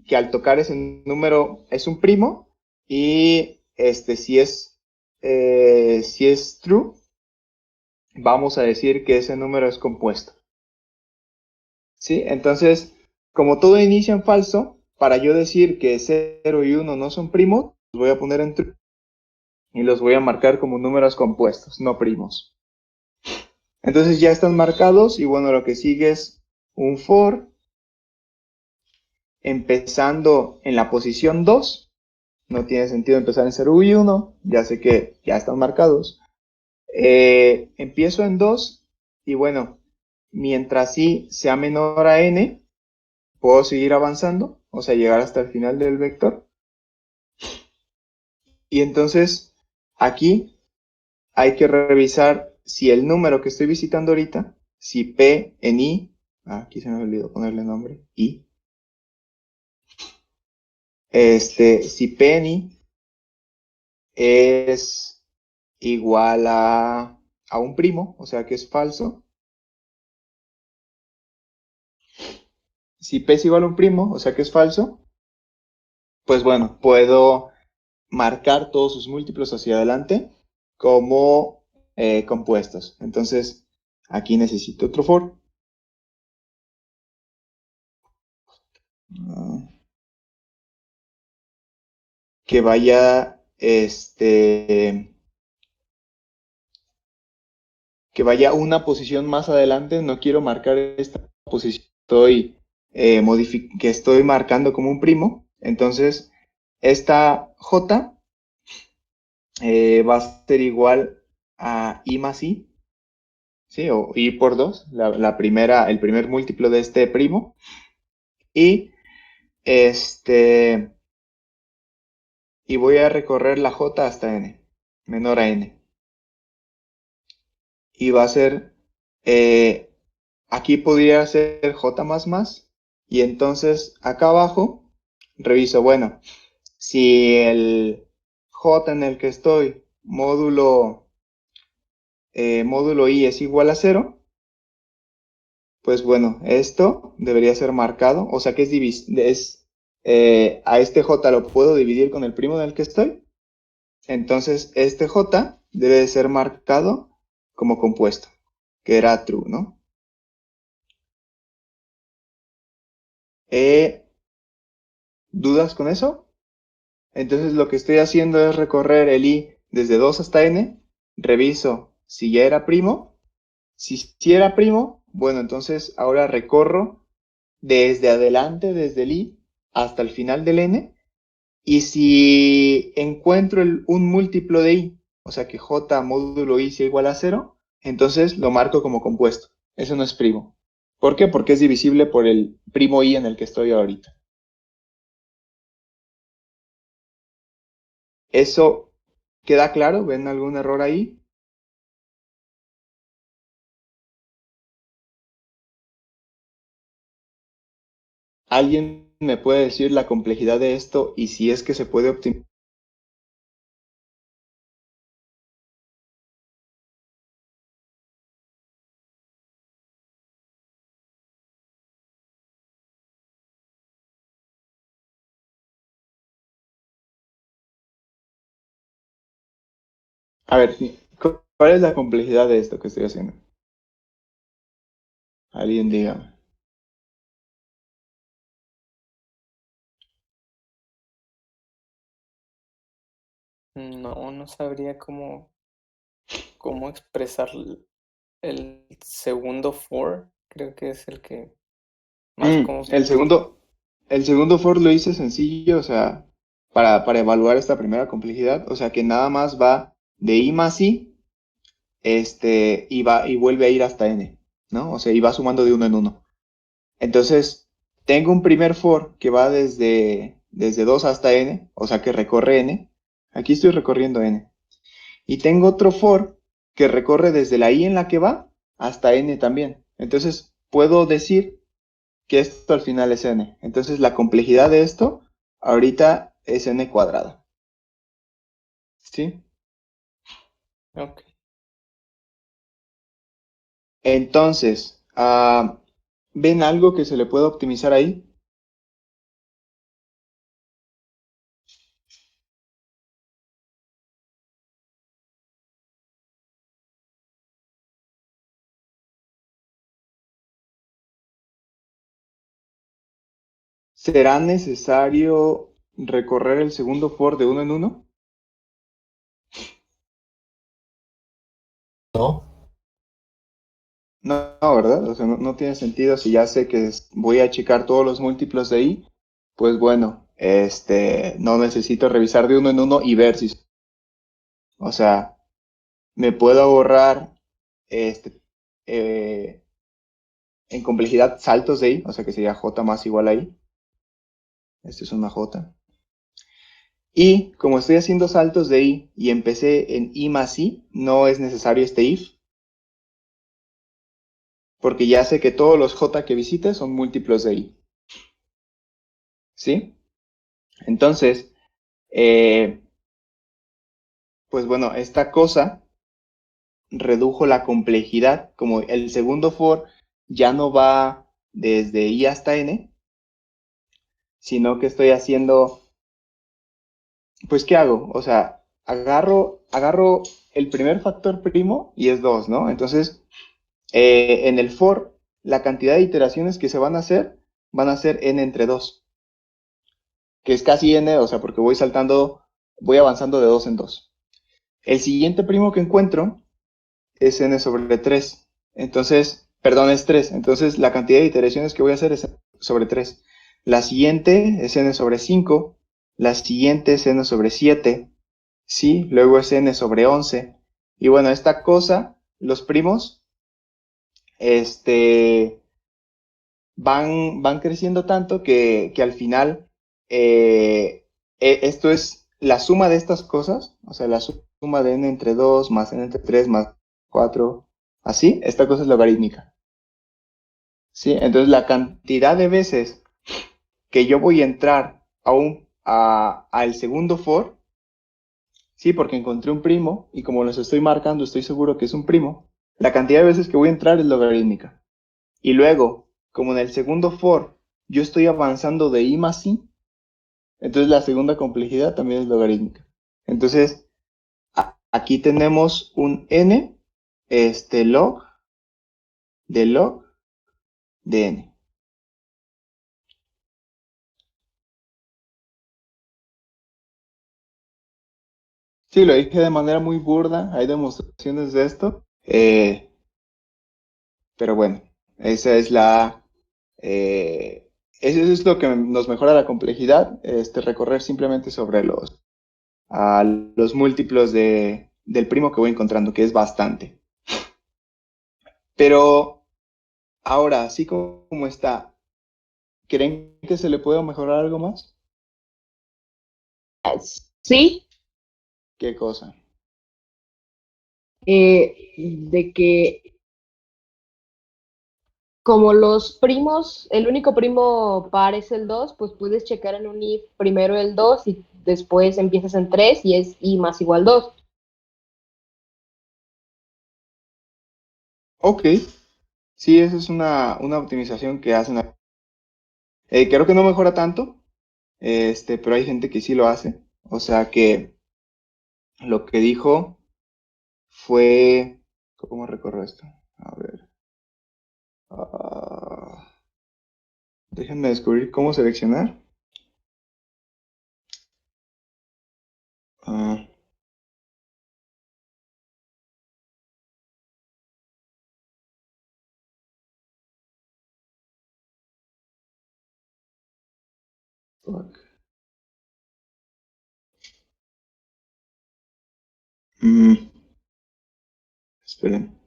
que al tocar ese número es un primo y si es true, vamos a decir que ese número es compuesto. ¿Sí? Entonces, como todo inicia en falso, para yo decir que 0 y 1 no son primos, los voy a poner en true y los voy a marcar como números compuestos, no primos. Entonces ya están marcados y bueno, lo que sigue es un for empezando en la posición 2. No tiene sentido empezar en 0 y 1, ya sé que ya están marcados. Empiezo en 2 y bueno, mientras i sea menor a n, puedo seguir avanzando, o sea, llegar hasta el final del vector. Y entonces aquí hay que revisar si el número que estoy visitando ahorita, si P en I, aquí se me olvidó ponerle nombre, I, si P en I es igual a un primo, o sea que es falso. Si P es igual a un primo, o sea que es falso, pues bueno, puedo marcar todos sus múltiplos hacia adelante como compuestos. Entonces, aquí necesito otro for. Que vaya, que vaya una posición más adelante. No quiero marcar esta posición que estoy marcando como un primo. Entonces, esta J va a ser igual a I más I, ¿sí? O I por 2, el primer múltiplo de este primo. Y y voy a recorrer la J hasta N, menor a N. Y va a ser, aquí podría ser J más más. Y entonces acá abajo reviso, bueno, si el J en el que estoy, módulo I es igual a 0, pues bueno, esto debería ser marcado, o sea que a este J lo puedo dividir con el primo en el que estoy, entonces este J debe de ser marcado como compuesto, que era true, ¿no? ¿Dudas con eso? Entonces lo que estoy haciendo es recorrer el I desde 2 hasta N, reviso si ya era primo, si era primo, bueno, entonces ahora recorro desde adelante, desde el I hasta el final del N, y si encuentro un múltiplo de I, o sea que J módulo I sea igual a 0, entonces lo marco como compuesto. Eso no es primo. ¿Por qué? Porque es divisible por el primo I en el que estoy ahorita. ¿Eso queda claro? ¿Ven algún error ahí? ¿Alguien me puede decir la complejidad de esto y si es que se puede optimizar? A ver, sí, ¿cuál es la complejidad de esto que estoy haciendo? Alguien dígame. No sabría cómo expresar el segundo for. Creo que es el que más como El segundo for lo hice sencillo, o sea, para evaluar esta primera complejidad, o sea que nada más va de I más I, y vuelve a ir hasta N, ¿no? O sea, y va sumando de uno en uno. Entonces, tengo un primer for que va desde 2 hasta N, o sea que recorre N. Aquí estoy recorriendo N. Y tengo otro for que recorre desde la I en la que va hasta N también. Entonces, puedo decir que esto al final es N. Entonces, la complejidad de esto ahorita es N cuadrada. ¿Sí? Ok. Entonces, ¿ven algo que se le pueda optimizar ahí? ¿Será necesario recorrer el segundo for de uno en uno? ¿No? No, ¿verdad? O sea, no tiene sentido si ya sé que voy a achicar todos los múltiplos de ahí, pues bueno, no necesito revisar de uno en uno y ver si, o sea, me puedo ahorrar, este, eh, en complejidad saltos de i, o sea que sería j más igual a i. Esto es una j. Y como estoy haciendo saltos de i y empecé en i más i, no es necesario este if, porque ya sé que todos los j que visite son múltiplos de i. ¿Sí? Entonces, pues bueno, esta cosa redujo la complejidad, como el segundo for ya no va desde i hasta n, sino que estoy haciendo, pues ¿qué hago? O sea, agarro el primer factor primo y es 2, ¿no? Entonces, en el for, la cantidad de iteraciones que se van a ser n entre 2, que es casi n, o sea, porque voy avanzando de 2 en 2. El siguiente primo que encuentro es n sobre 3. Entonces, perdón, es 3. Entonces, la cantidad de iteraciones que voy a hacer es sobre 3. La siguiente es n sobre 5. La siguiente es n sobre 7. Sí, luego es n sobre 11. Y bueno, esta cosa, los primos, van creciendo tanto que al final esto es la suma de estas cosas, o sea, la suma de n entre 2 más n entre 3 más 4, así, esta cosa es logarítmica. ¿Sí? Entonces la cantidad de veces que yo voy a entrar al segundo for, sí, porque encontré un primo y como los estoy marcando estoy seguro que es un primo, la cantidad de veces que voy a entrar es logarítmica. Y luego, como en el segundo for yo estoy avanzando de i más i, entonces la segunda complejidad también es logarítmica. Entonces, aquí tenemos un n, log de n. Sí, lo dije de manera muy burda, hay demostraciones de esto, pero bueno, esa es eso es lo que nos mejora la complejidad, recorrer simplemente sobre los múltiplos del primo que voy encontrando, que es bastante. Pero ahora, así como está, ¿creen que se le puede mejorar algo más? Sí, ¿Qué cosa? de que como los primos, el único primo par es el 2, pues puedes checar en un if primero el 2 y después empiezas en 3 y es i más igual 2. Ok, sí, esa es una optimización que hacen. Creo que no mejora tanto, pero hay gente que sí lo hace. O sea que lo que dijo fue, ¿cómo recorro esto? A ver. Déjenme descubrir cómo seleccionar. Ah, fuck. Esperen.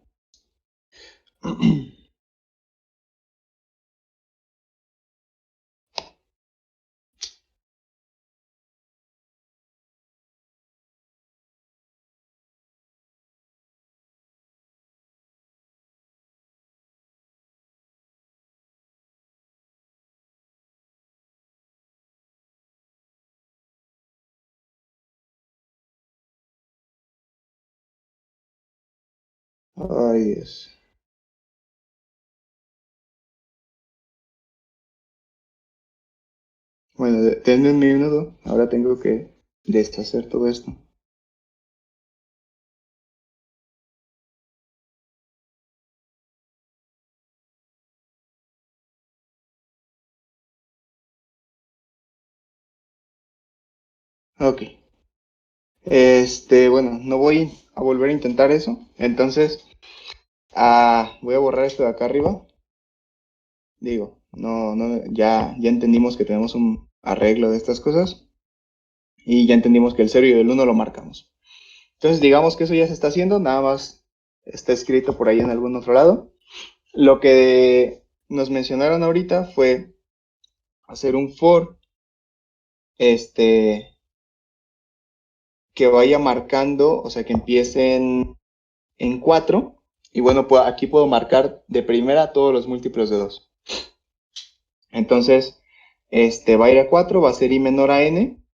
Ay, Dios. Bueno, denme un minuto. Ahora tengo que deshacer todo esto. Ok. Bueno, no voy a volver a intentar eso. Entonces, voy a borrar esto de acá arriba. Digo, ya entendimos que tenemos un arreglo de estas cosas y ya entendimos que el 0 y el 1 lo marcamos. Entonces, digamos que eso ya se está haciendo, nada más está escrito por ahí en algún otro lado. Lo que nos mencionaron ahorita fue hacer un for que vaya marcando, o sea, que empiece en 4. Y bueno, pues aquí puedo marcar de primera todos los múltiplos de 2. Entonces, va a ir a 4, va a ser i menor a n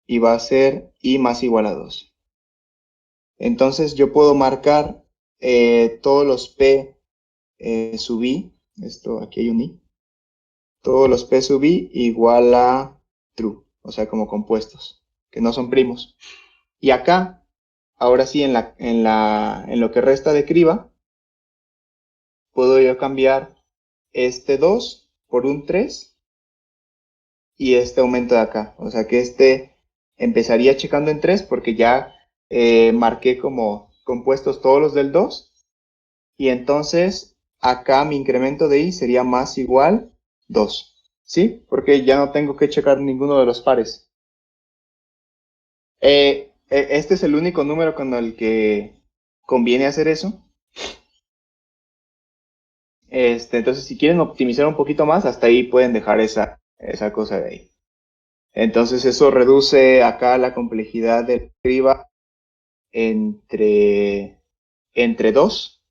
y va a ser i más igual a 2. Entonces yo puedo marcar todos los p sub i, aquí hay un i, todos los p sub i igual a true, o sea, como compuestos, que no son primos. Y acá, ahora sí, en lo que resta de criba, puedo yo cambiar este 2 por un 3 y este aumento de acá. O sea que empezaría checando en 3 porque ya marqué como compuestos todos los del 2. Y entonces acá mi incremento de i sería más igual 2. ¿Sí? Porque ya no tengo que checar ninguno de los pares. Este es el único número con el que conviene hacer eso. Entonces, si quieren optimizar un poquito más, hasta ahí pueden dejar esa cosa de ahí. Entonces, eso reduce acá la complejidad de escriba entre 2.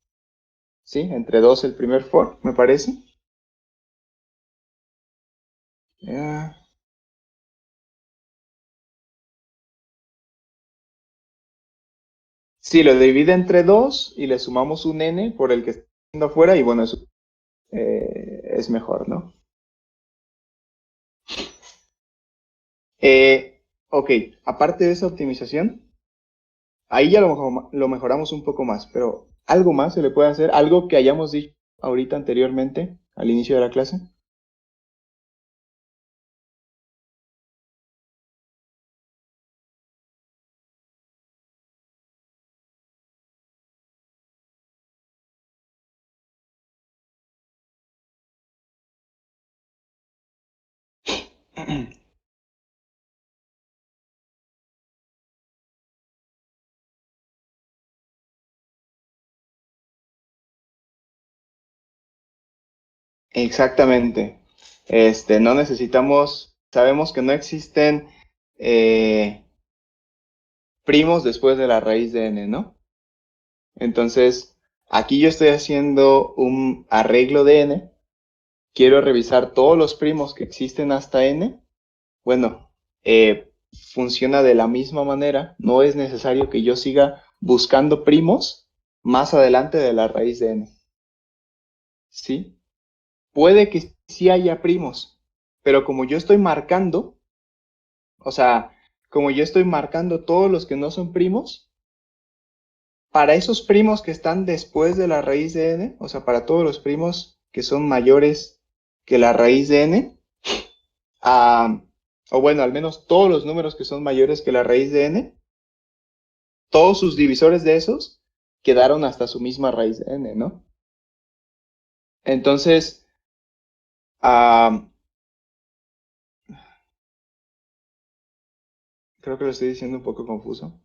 ¿Sí? Entre 2 el primer for, me parece. Sí, lo divide entre 2 y le sumamos un n por el que está haciendo afuera y bueno, eso es mejor, ¿no? Ok, aparte de esa optimización, ahí ya lo mejoramos un poco más, pero ¿algo más se le puede hacer? ¿Algo que hayamos dicho ahorita anteriormente, al inicio de la clase? Exactamente. No necesitamos, sabemos que no existen primos después de la raíz de n, ¿no? Entonces, aquí yo estoy haciendo un arreglo de n. Quiero revisar todos los primos que existen hasta n. Bueno, funciona de la misma manera. No es necesario que yo siga buscando primos más adelante de la raíz de n. ¿Sí? Puede que sí haya primos, pero como yo estoy marcando, o sea, como yo estoy marcando todos los que no son primos, para esos primos que están después de la raíz de n, o sea, para todos los primos que son mayores que la raíz de n, o bueno, al menos todos los números que son mayores que la raíz de n, todos sus divisores de esos quedaron hasta su misma raíz de n, ¿no? Entonces, creo que lo estoy diciendo un poco confuso.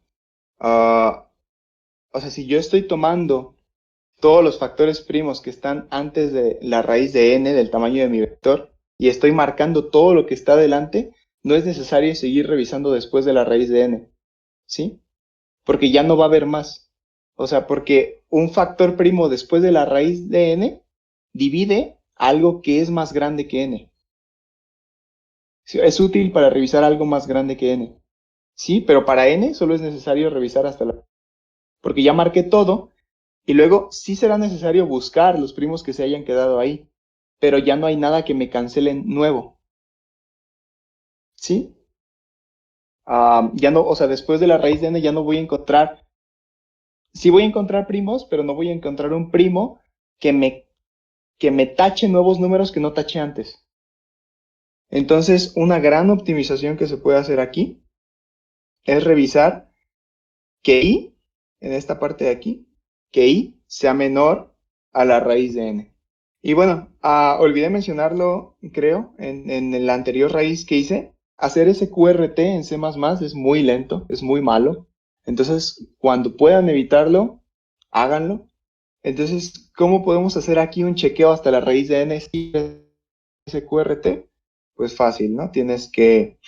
O sea, si yo estoy tomando todos los factores primos que están antes de la raíz de n del tamaño de mi vector y estoy marcando todo lo que está adelante, no es necesario seguir revisando después de la raíz de n, ¿sí? Porque ya no va a haber más. O sea, porque un factor primo después de la raíz de n divide algo que es más grande que n. Sí, es útil para revisar algo más grande que n. Sí, pero para n solo es necesario revisar hasta la... Porque ya marqué todo. Y luego sí será necesario buscar los primos que se hayan quedado ahí, pero ya no hay nada que me cancelen nuevo. ¿Sí? Ya no, o sea, después de la raíz de n ya no voy a encontrar, sí voy a encontrar primos, pero no voy a encontrar un primo que me tache nuevos números que no taché antes. Entonces, una gran optimización que se puede hacer aquí es revisar que i, en esta parte de aquí, que i sea menor a la raíz de n. Y bueno, olvidé mencionarlo, creo, en la anterior raíz que hice. Hacer ese QRT en C++ es muy lento, es muy malo. Entonces, cuando puedan evitarlo, háganlo. Entonces, ¿cómo podemos hacer aquí un chequeo hasta la raíz de n SQRT? Pues fácil, ¿no? Tienes que,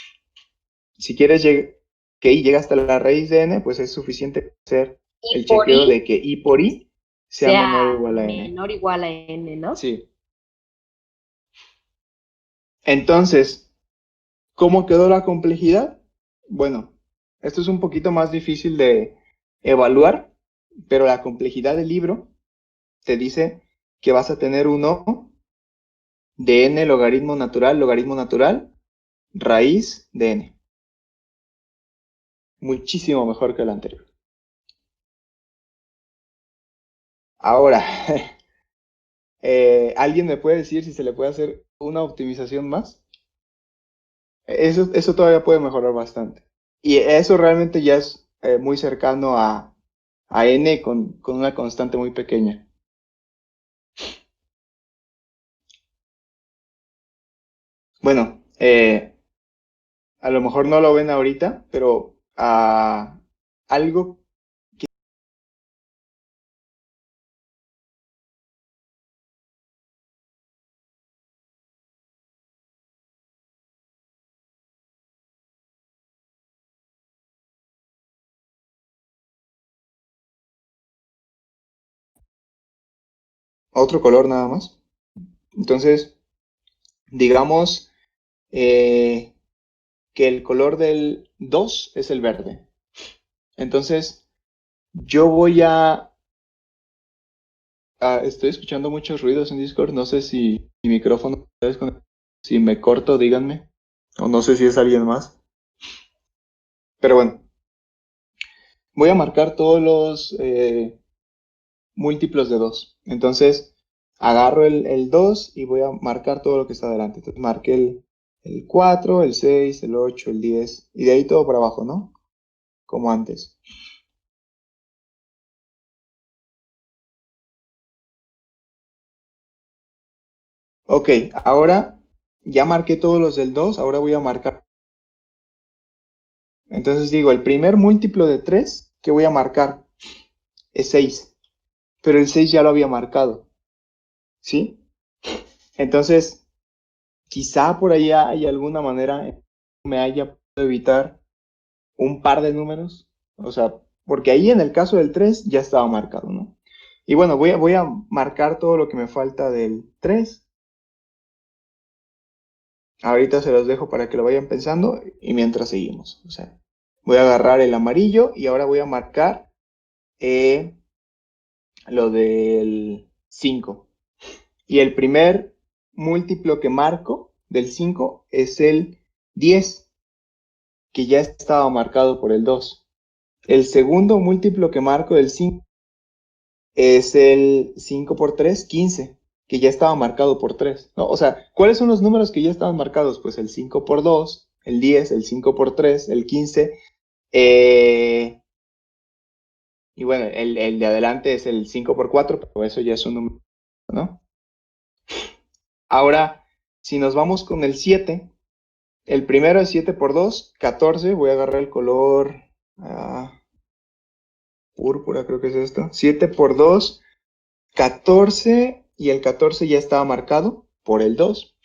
si quieres que i llegue hasta la raíz de n, pues es suficiente hacer el chequeo de que i por i sea menor o igual a n. Menor o igual a n, ¿no? Sí. Entonces, ¿cómo quedó la complejidad? Bueno, esto es un poquito más difícil de evaluar, pero la complejidad del libro te dice que vas a tener uno de n logaritmo natural, raíz de n. Muchísimo mejor que el anterior. Ahora, ¿alguien me puede decir si se le puede hacer una optimización más? Eso todavía puede mejorar bastante. Y eso realmente ya es muy cercano a n con una constante muy pequeña. Bueno, a lo mejor no lo ven ahorita, pero algo. Otro color nada más. Entonces, digamos que el color del 2 es el verde. Entonces, yo voy estoy escuchando muchos ruidos en Discord. No sé si mi micrófono está desconectado. Si me corto, díganme. O no sé si es alguien más. Pero bueno, voy a marcar todos los múltiplos de 2. Entonces, agarro el 2 y voy a marcar todo lo que está adelante. Entonces, marqué el 4, el 6, el 8, el 10. Y de ahí todo para abajo, ¿no? Como antes. Ok, ahora ya marqué todos los del 2, ahora voy a marcar. Entonces digo, el primer múltiplo de 3 que voy a marcar es 6, pero el 6 ya lo había marcado, ¿sí? Entonces, quizá por ahí hay alguna manera en que me haya podido evitar un par de números, o sea, porque ahí en el caso del 3 ya estaba marcado, ¿no? Y bueno, voy a marcar todo lo que me falta del 3. Ahorita se los dejo para que lo vayan pensando y mientras seguimos. O sea, voy a agarrar el amarillo y ahora voy a marcar lo del 5. Y el primer múltiplo que marco del 5 es el 10, que ya estaba marcado por el 2. El segundo múltiplo que marco del 5 es el 5 por 3, 15, que ya estaba marcado por 3, ¿no? O sea, ¿cuáles son los números que ya estaban marcados? Pues el 5 por 2, el 10, el 5 por 3, el 15, y bueno, el de adelante es el 5 por 4, pero eso ya es un número, ¿no? Ahora, si nos vamos con el 7, el primero es 7 por 2, 14, voy a agarrar el color púrpura, creo que es esto, 7 por 2, 14, y el 14 ya estaba marcado por el 2.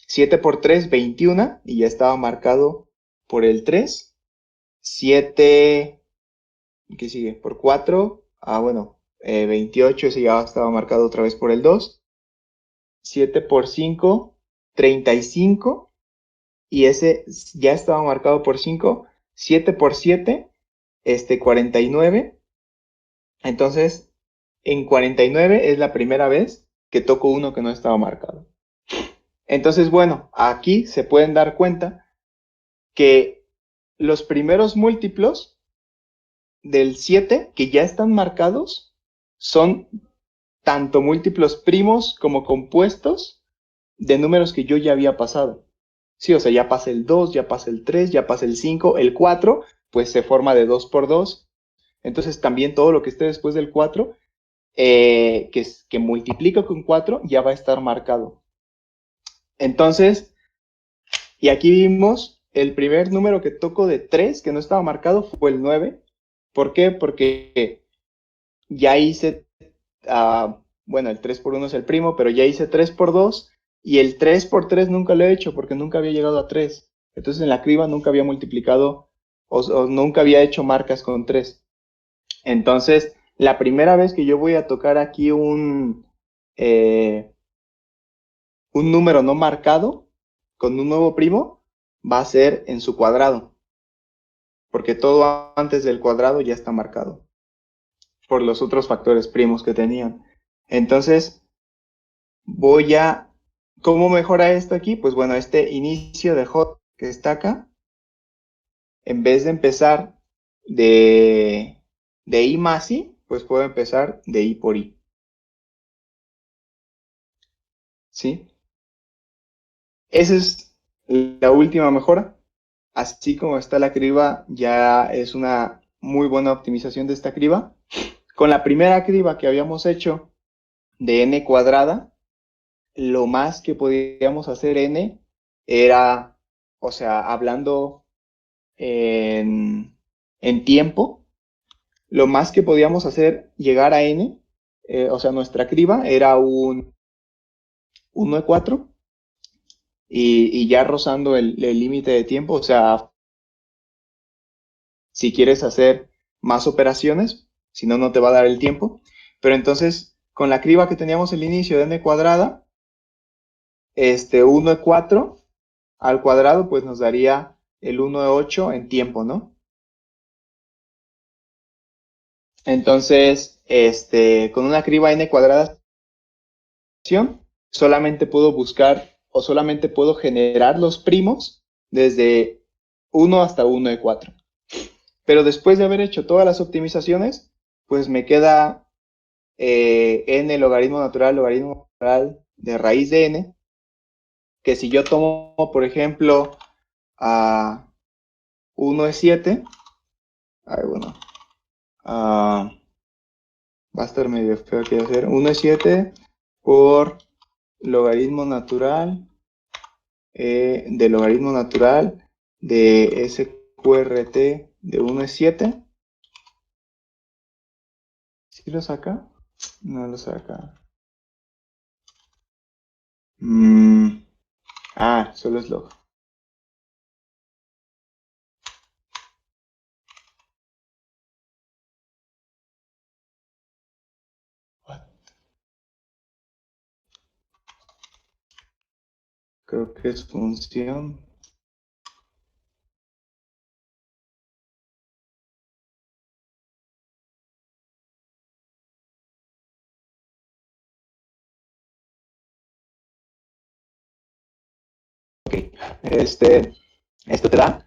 7 por 3, 21, y ya estaba marcado por el 3. 7, ¿qué sigue? Por 4, bueno, 28, ese ya estaba marcado otra vez por el 2. 7 por 5, 35, y ese ya estaba marcado por 5. 7 por 7, 49. Entonces, en 49 es la primera vez que toco uno que no estaba marcado. Entonces, bueno, aquí se pueden dar cuenta que los primeros múltiplos del 7 que ya están marcados son tanto múltiplos primos como compuestos de números que yo ya había pasado. Sí, o sea, ya pasé el 2, ya pasé el 3, ya pasé el 5, el 4, pues se forma de 2 por 2. Entonces también todo lo que esté después del 4, que multiplico con 4, ya va a estar marcado. Entonces, y aquí vimos el primer número que toco de 3 que no estaba marcado fue el 9. ¿Por qué? Porque ya hice bueno, el 3 por 1 es el primo, pero ya hice 3 por 2 y el 3 por 3 nunca lo he hecho porque nunca había llegado a 3. Entonces en la criba nunca había multiplicado o nunca había hecho marcas con 3. Entonces, la primera vez que yo voy a tocar aquí un número no marcado con un nuevo primo, va a ser en su cuadrado, porque todo antes del cuadrado ya está marcado por los otros factores primos que tenían. Entonces, voy a... ¿Cómo mejora esto aquí? Pues bueno, este inicio de hot que está acá, en vez de empezar de i más i, pues puedo empezar de i por i. ¿Sí? Esa es la última mejora. Así como está la criba, ya es una muy buena optimización de esta criba. Con la primera criba que habíamos hecho de n cuadrada, lo más que podíamos hacer n era, o sea, hablando en tiempo, lo más que podíamos hacer llegar a n, o sea, nuestra criba era un 1/4 y ya rozando el límite de tiempo, o sea, si quieres hacer más operaciones, si no, no te va a dar el tiempo. Pero entonces, con la criba que teníamos al inicio de n cuadrada, 1/4 al cuadrado, pues nos daría el 1/8 en tiempo, ¿no? Entonces, con una criba n cuadrada, solamente puedo buscar o solamente puedo generar los primos desde 1 hasta 1/4. Pero después de haber hecho todas las optimizaciones, pues me queda n logaritmo natural de raíz de n, que si yo tomo, por ejemplo, a 1/7, bueno, va a estar medio feo aquí hacer 1/7 por logaritmo natural de logaritmo natural de SQRT de 1/7. ¿Sí lo saca? No lo saca. Solo es log. Creo que es función. Ok, esto te da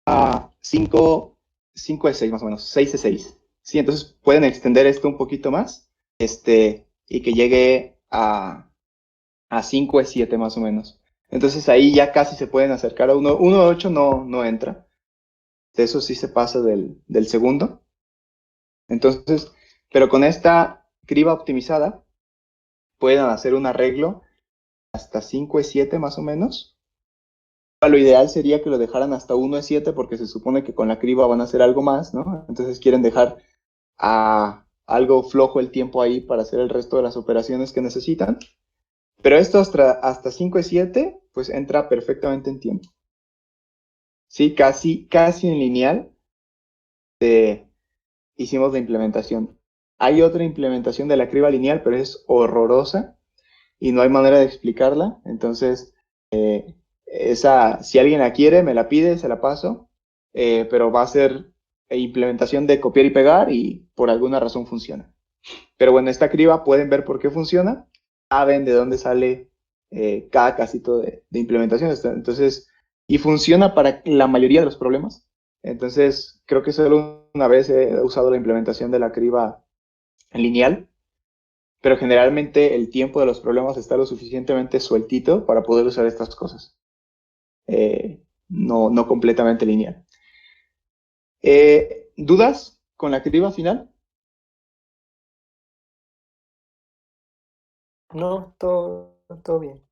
a 5 de 6 más o menos, 6 de 6. Sí, entonces pueden extender esto un poquito más, y que llegue a 5 de 7 más o menos. Entonces ahí ya casi se pueden acercar a 1 de 8 no entra. De eso sí se pasa del segundo. Entonces, pero con esta criba optimizada, pueden hacer un arreglo hasta 5 de 7 más o menos. Lo ideal sería que lo dejaran hasta 1/7 porque se supone que con la criba van a hacer algo más, ¿no? Entonces quieren dejar algo flojo el tiempo ahí para hacer el resto de las operaciones que necesitan. Pero esto hasta 5/7 pues entra perfectamente en tiempo. Sí, casi en lineal hicimos la implementación. Hay otra implementación de la criba lineal, pero es horrorosa y no hay manera de explicarla. Entonces, si alguien la quiere, me la pide, se la paso, pero va a ser implementación de copiar y pegar y por alguna razón funciona. Pero bueno, esta criba pueden ver por qué funciona, saben de dónde sale cada casito de implementación. Entonces, y funciona para la mayoría de los problemas. Entonces, creo que solo una vez he usado la implementación de la criba lineal, pero generalmente el tiempo de los problemas está lo suficientemente sueltito para poder usar estas cosas. No completamente lineal. ¿Dudas con la criba final? No, todo bien.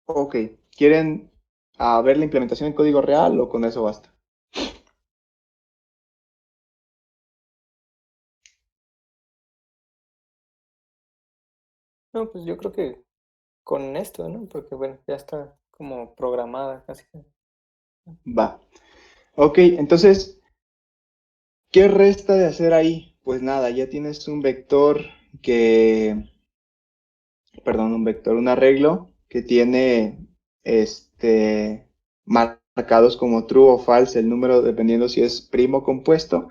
Ok. ¿Quieren ver la implementación en código real o con eso basta? No, pues yo creo que con esto, ¿no? Porque bueno, ya está como programada casi. Va. Ok, entonces, ¿qué resta de hacer ahí? Pues nada, ya tienes un vector un arreglo que tiene marcados como true o false el número dependiendo si es primo o compuesto.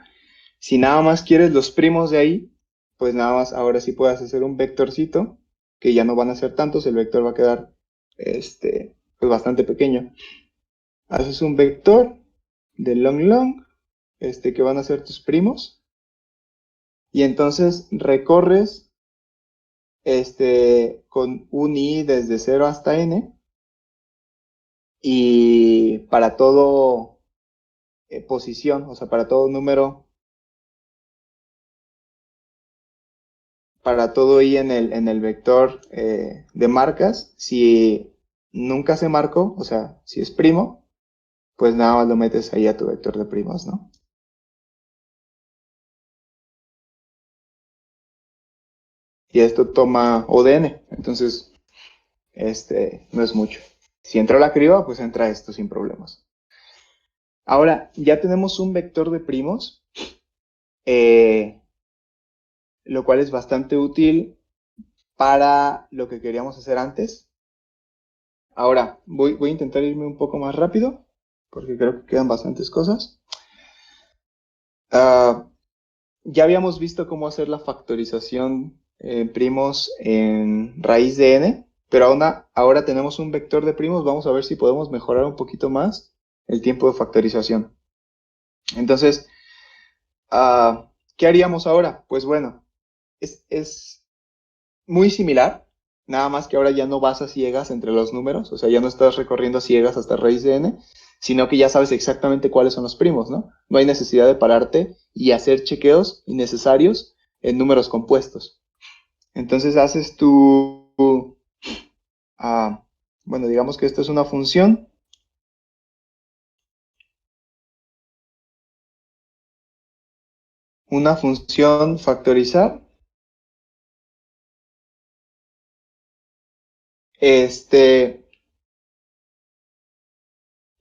Si nada más quieres los primos de ahí, pues nada más ahora sí puedes hacer un vectorcito, que ya no van a ser tantos, el vector va a quedar pues bastante pequeño. Haces un vector de long long, que van a ser tus primos, y entonces recorres con un i desde 0 hasta n, y para todo posición, o sea, para todo número, para todo i en el vector de marcas, si nunca se marcó, o sea, si es primo, pues nada más lo metes ahí a tu vector de primos, ¿no? Y esto toma O de n, entonces no es mucho. Si entra la criba, pues entra esto sin problemas. Ahora, ya tenemos un vector de primos, lo cual es bastante útil para lo que queríamos hacer antes. Ahora, voy a intentar irme un poco más rápido, porque creo que quedan bastantes cosas. Ya habíamos visto cómo hacer la factorización en primos en raíz de n, pero ahora tenemos un vector de primos. Vamos a ver si podemos mejorar un poquito más el tiempo de factorización. Entonces, ¿qué haríamos ahora? Pues bueno, es muy similar, nada más que ahora ya no vas a ciegas entre los números, o sea, ya no estás recorriendo a ciegas hasta raíz de n, sino que ya sabes exactamente cuáles son los primos, ¿no? No hay necesidad de pararte y hacer chequeos innecesarios en números compuestos. Entonces haces bueno, digamos que esto es una función factorizar,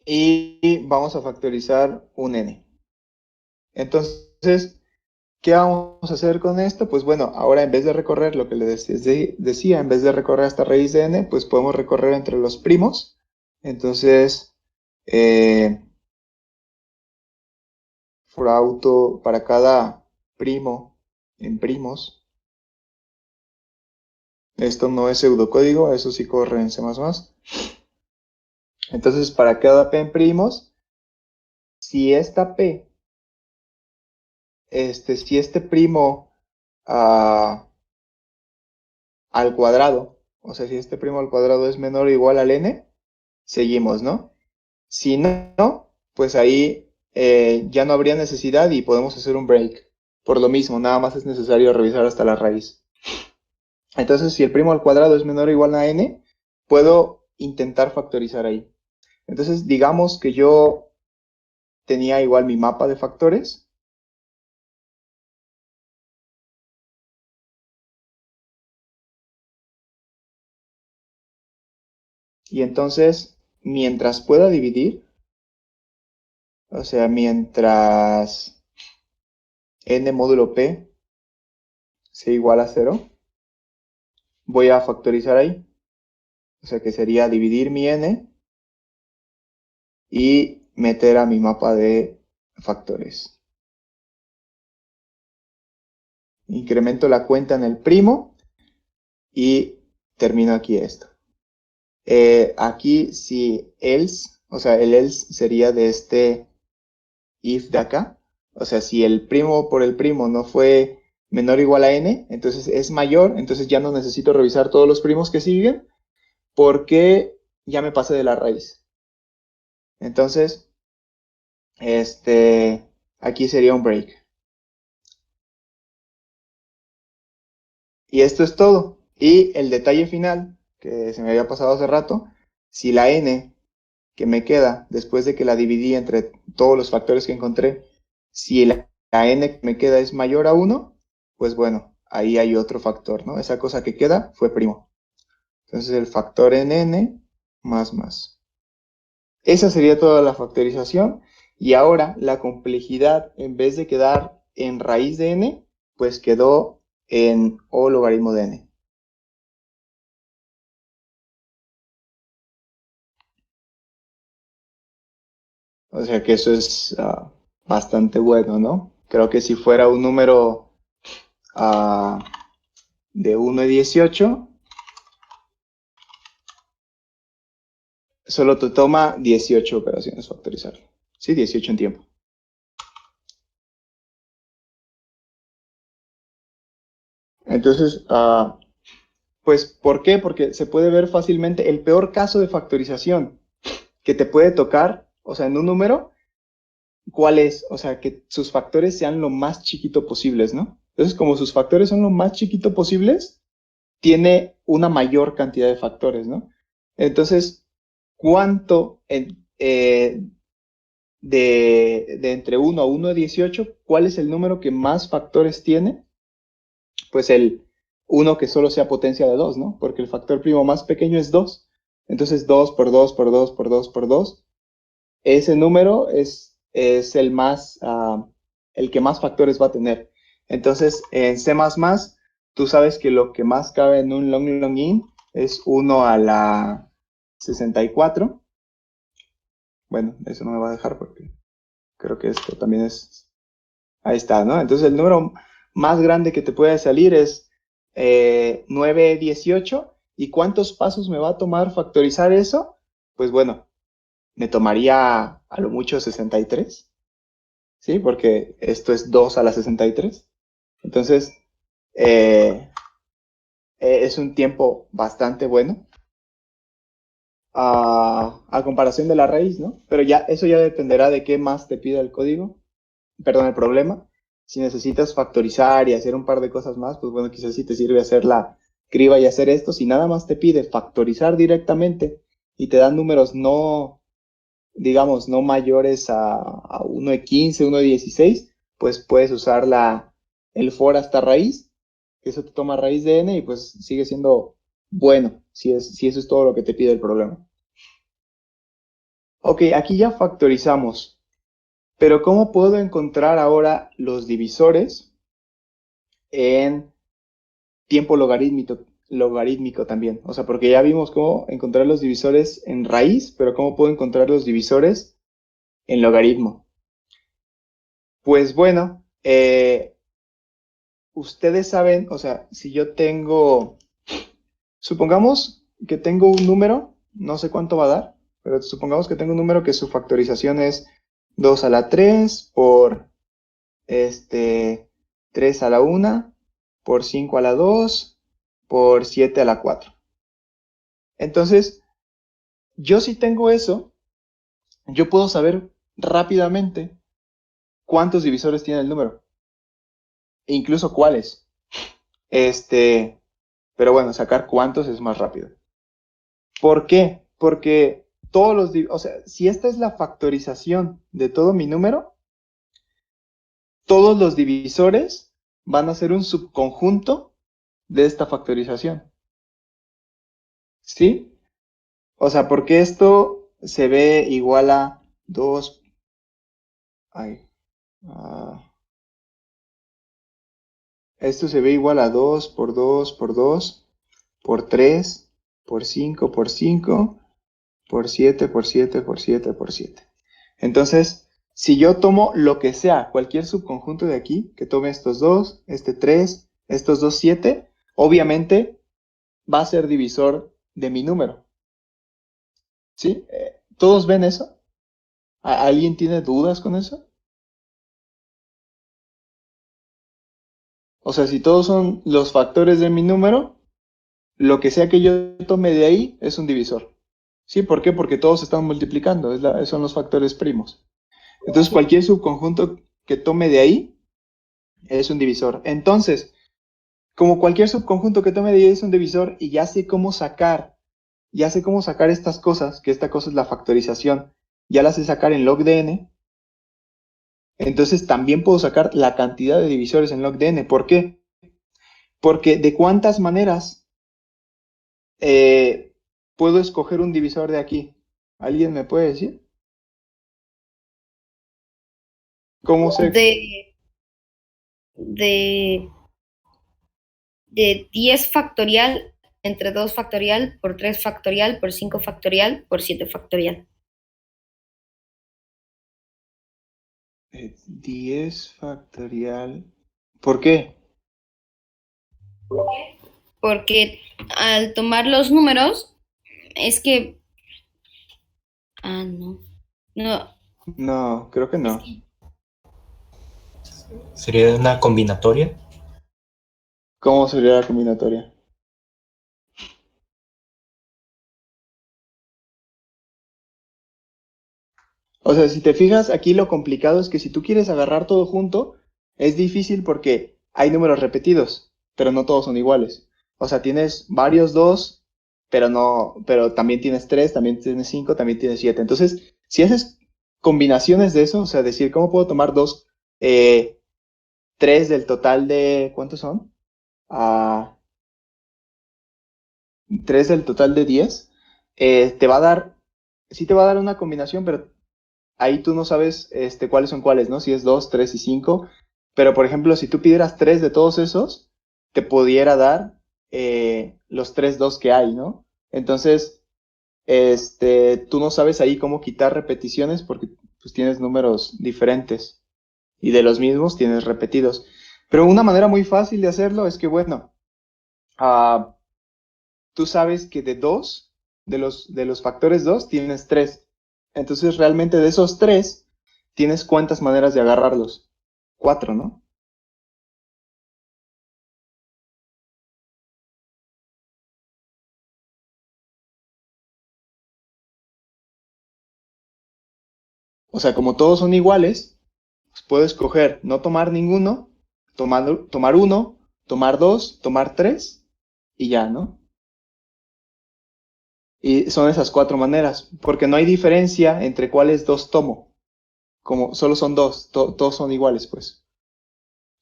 y vamos a factorizar un n. Entonces, ¿qué vamos a hacer con esto? Pues bueno, ahora en vez de recorrer lo que le decía, en vez de recorrer hasta raíz de n, pues podemos recorrer entre los primos. Entonces, for auto para cada primo en primos. Esto no es pseudocódigo, eso sí corre en C++. Entonces, para cada p en primos, si esta p, si este primo al cuadrado, o sea, si este primo al cuadrado es menor o igual al n, seguimos, ¿no? Si no, pues ahí ya no habría necesidad y podemos hacer un break. Por lo mismo, nada más es necesario revisar hasta la raíz. Entonces, si el primo al cuadrado es menor o igual a n, puedo intentar factorizar ahí. Entonces, digamos que yo tenía igual mi mapa de factores. Y entonces, mientras pueda dividir, o sea, mientras n módulo p sea igual a 0, voy a factorizar ahí. O sea, que sería dividir mi n y meter a mi mapa de factores. Incremento la cuenta en el primo y termino aquí esto. Aquí si else, o sea, el else sería de este if de acá. O sea, si el primo por el primo no fue menor o igual a n, entonces es mayor, entonces ya no necesito revisar todos los primos que siguen porque ya me pasé de la raíz. Entonces, aquí sería un break. Y esto es todo. Y el detalle final, que se me había pasado hace rato, si la n que me queda después de que la dividí entre todos los factores que encontré, si la n que me queda es mayor a 1, pues bueno, ahí hay otro factor, ¿no? Esa cosa que queda fue primo. Entonces el factor en n más. Esa sería toda la factorización. Y ahora la complejidad, en vez de quedar en raíz de n, pues quedó en O logaritmo de n. O sea que eso es bastante bueno, ¿no? Creo que si fuera un número de 1 a 18, solo te toma 18 operaciones factorizarlo. Sí, 18 en tiempo. Entonces, pues, ¿por qué? Porque se puede ver fácilmente el peor caso de factorización que te puede tocar, o sea, en un número, ¿cuál es? O sea, que sus factores sean lo más chiquito posibles, ¿no? Entonces, como sus factores son lo más chiquito posibles, tiene una mayor cantidad de factores, ¿no? Entonces, ¿cuánto de entre 1 a 1 a 18, cuál es el número que más factores tiene? Pues el 1 que solo sea potencia de 2, ¿no? Porque el factor primo más pequeño es 2. Entonces 2 por 2 por 2 por 2 por 2. Ese número es el que más factores va a tener. Entonces en C++, tú sabes que lo que más cabe en un long es 1 a la 64. Bueno, eso no me va a dejar porque creo que esto también es... Ahí está, ¿no? Entonces el número más grande que te puede salir es 918. ¿Y cuántos pasos me va a tomar factorizar eso? Pues bueno, me tomaría a lo mucho 63, ¿sí? Porque esto es 2 a la 63. Entonces, es un tiempo bastante bueno a comparación de la raíz, ¿no? Pero ya eso ya dependerá de qué más te pida el código, perdón, el problema. Si necesitas factorizar y hacer un par de cosas más, pues bueno, quizás sí te sirve hacer la criba y hacer esto. Si nada más te pide factorizar directamente y te dan números no, digamos, no mayores a 1 de 15, 1 de 16, pues puedes usar el for hasta raíz, que eso te toma raíz de n y pues sigue siendo bueno, si eso es todo lo que te pide el problema. Ok, aquí ya factorizamos. Pero ¿cómo puedo encontrar ahora los divisores en tiempo logarítmico también? O sea, porque ya vimos cómo encontrar los divisores en raíz, pero ¿cómo puedo encontrar los divisores en logaritmo? Pues bueno, ustedes saben, o sea, si yo tengo, supongamos que tengo un número, no sé cuánto va a dar, pero supongamos que tengo un número que su factorización es 2 a la 3 por 3 a la 1 por 5 a la 2 por 7 a la 4. Entonces, yo si tengo eso, yo puedo saber rápidamente cuántos divisores tiene el número, e incluso cuáles. Pero bueno, sacar cuántos es más rápido. ¿Por qué? Porque o sea, si esta es la factorización de todo mi número, todos los divisores van a ser un subconjunto de esta factorización. ¿Sí? O sea, porque esto se ve igual a 2. Esto se ve igual a 2 por 2 por 2 por 3 por 5 por 5 por 7 por 7 por 7 por 7. Entonces, si yo tomo lo que sea, cualquier subconjunto de aquí, que tome estos dos, este 3, estos dos 7, obviamente va a ser divisor de mi número. ¿Sí? ¿Todos ven eso? ¿Alguien tiene dudas con eso? O sea, si todos son los factores de mi número, lo que sea que yo tome de ahí es un divisor. ¿Sí? ¿Por qué? Porque todos están multiplicando, son los factores primos. Entonces, cualquier subconjunto que tome de ahí es un divisor. Entonces, como cualquier subconjunto que tome de ahí es un divisor y ya sé cómo sacar estas cosas, que esta cosa es la factorización, ya las sé sacar en log de n, entonces también puedo sacar la cantidad de divisores en log de n. ¿Por qué? Porque ¿de cuántas maneras puedo escoger un divisor de aquí? ¿Alguien me puede decir? ¿Cómo se...? De, de, de 10 factorial entre 2 factorial por 3 factorial por 5 factorial por 7 factorial. 10 factorial. ¿Por qué? Porque al tomar los números, es que... Ah, no. No, No, creo que no. Sería una combinatoria. ¿Cómo sería la combinatoria? O sea, si te fijas, aquí lo complicado es que si tú quieres agarrar todo junto, es difícil porque hay números repetidos, pero no todos son iguales. O sea, tienes varios 2, pero no, pero también tienes 3, también tienes 5, también tienes 7. Entonces, si haces combinaciones de eso, o sea, decir, ¿cómo puedo tomar 2, 3 del total de, ¿cuántos son? 3 del total de 10, te va a dar, sí te va a dar una combinación, pero ahí tú no sabes cuáles son cuáles, ¿no? Si es 2, 3 y 5. Pero, por ejemplo, si tú pidieras 3 de todos esos, te pudiera dar los 3 2 que hay, ¿no? Entonces, tú no sabes ahí cómo quitar repeticiones porque pues tienes números diferentes y de los mismos tienes repetidos. Pero una manera muy fácil de hacerlo es que, bueno, ah, tú sabes que de 2, de los factores 2, tienes 3. Entonces, realmente de esos 3, tienes cuántas maneras de agarrarlos. 4, ¿no? O sea, como todos son iguales, pues puedo escoger no tomar ninguno, tomar uno, tomar dos, tomar tres y ya, ¿no? Y son esas 4 maneras, porque no hay diferencia entre cuáles 2 tomo. Como solo son 2, todos son iguales, pues.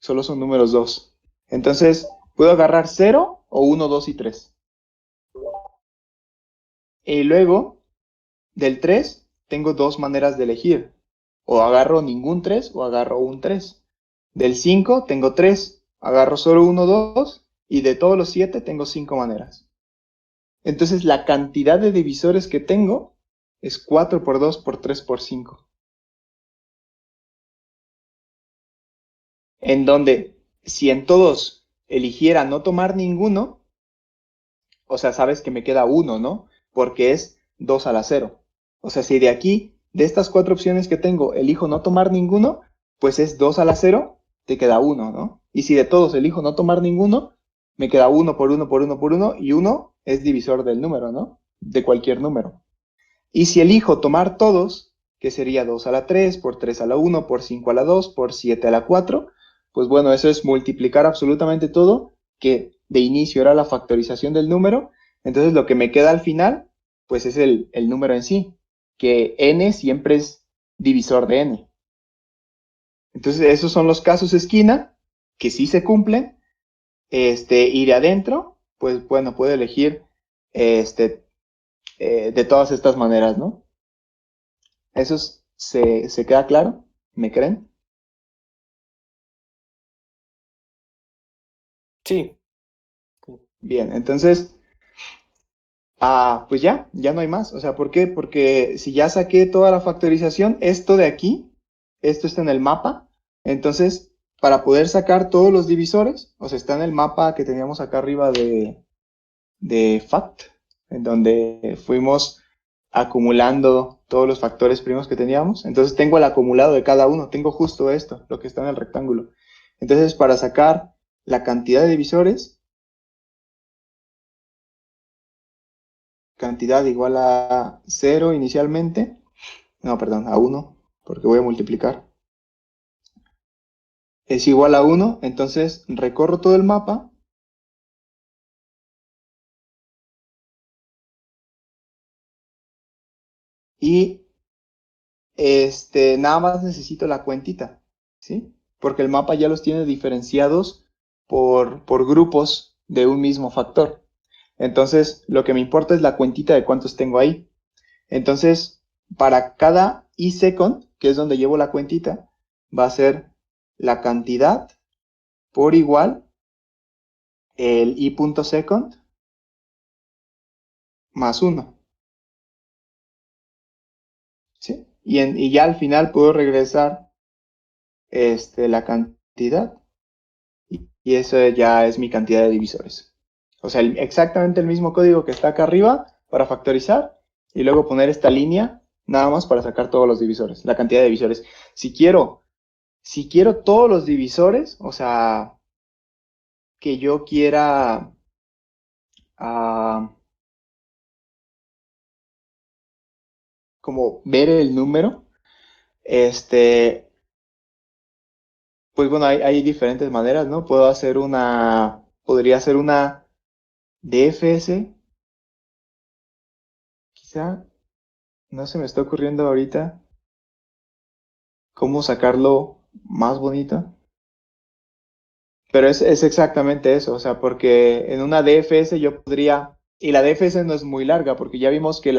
Solo son números 2. Entonces, puedo agarrar 0 o 1, 2 y 3. Y luego, del 3, tengo 2 maneras de elegir. O agarro ningún 3 o agarro un 3. Del 5 tengo 3, agarro solo 1, 2. Y de todos los 7 tengo 5 maneras. Entonces, la cantidad de divisores que tengo es 4 por 2 por 3 por 5. En donde, si en todos eligiera no tomar ninguno, o sea, sabes que me queda uno, ¿no? Porque es 2 a la 0. O sea, si de aquí, de estas 4 opciones que tengo, elijo no tomar ninguno, pues es 2 a la 0, te queda uno, ¿no? Y si de todos elijo no tomar ninguno, me queda uno por uno por uno por uno, y uno es divisor del número, ¿no? De cualquier número. Y si elijo tomar todos, que sería 2 a la 3, por 3 a la 1, por 5 a la 2, por 7 a la 4, pues bueno, eso es multiplicar absolutamente todo, que de inicio era la factorización del número. Entonces lo que me queda al final, pues es el número en sí, que n siempre es divisor de n. Entonces esos son los casos esquina, que sí se cumplen, y de adentro, pues bueno, puedo elegir de todas estas maneras, ¿no? ¿Eso se queda claro? ¿Me creen? Sí. Bien, entonces, pues ya no hay más. O sea, ¿por qué? Porque si ya saqué toda la factorización, esto de aquí, esto está en el mapa. Entonces, para poder sacar todos los divisores, o sea, está en el mapa que teníamos acá arriba de FACT, en donde fuimos acumulando todos los factores primos que teníamos. Entonces, tengo el acumulado de cada uno. Tengo justo esto, lo que está en el rectángulo. Entonces, para sacar la cantidad de divisores, cantidad igual a 0 inicialmente, no, perdón, a 1, porque voy a multiplicar, es igual a 1, entonces recorro todo el mapa y nada más necesito la cuentita, ¿sí? Porque el mapa ya los tiene diferenciados por grupos de un mismo factor. Entonces, lo que me importa es la cuentita de cuántos tengo ahí. Entonces, para cada i second, que es donde llevo la cuentita, va a ser la cantidad por igual el i.second más 1. ¿Sí? Y ya al final puedo regresar la cantidad y eso ya es mi cantidad de divisores. O sea, exactamente el mismo código que está acá arriba para factorizar y luego poner esta línea nada más para sacar todos los divisores, la cantidad de divisores. Si quiero todos los divisores, o sea, que yo quiera como ver el número, pues bueno, hay diferentes maneras, ¿no? Podría hacer una DFS, quizá, no se me está ocurriendo ahorita cómo sacarlo más bonito. Pero es exactamente eso, o sea, porque en una DFS yo podría, y la DFS no es muy larga, porque ya vimos que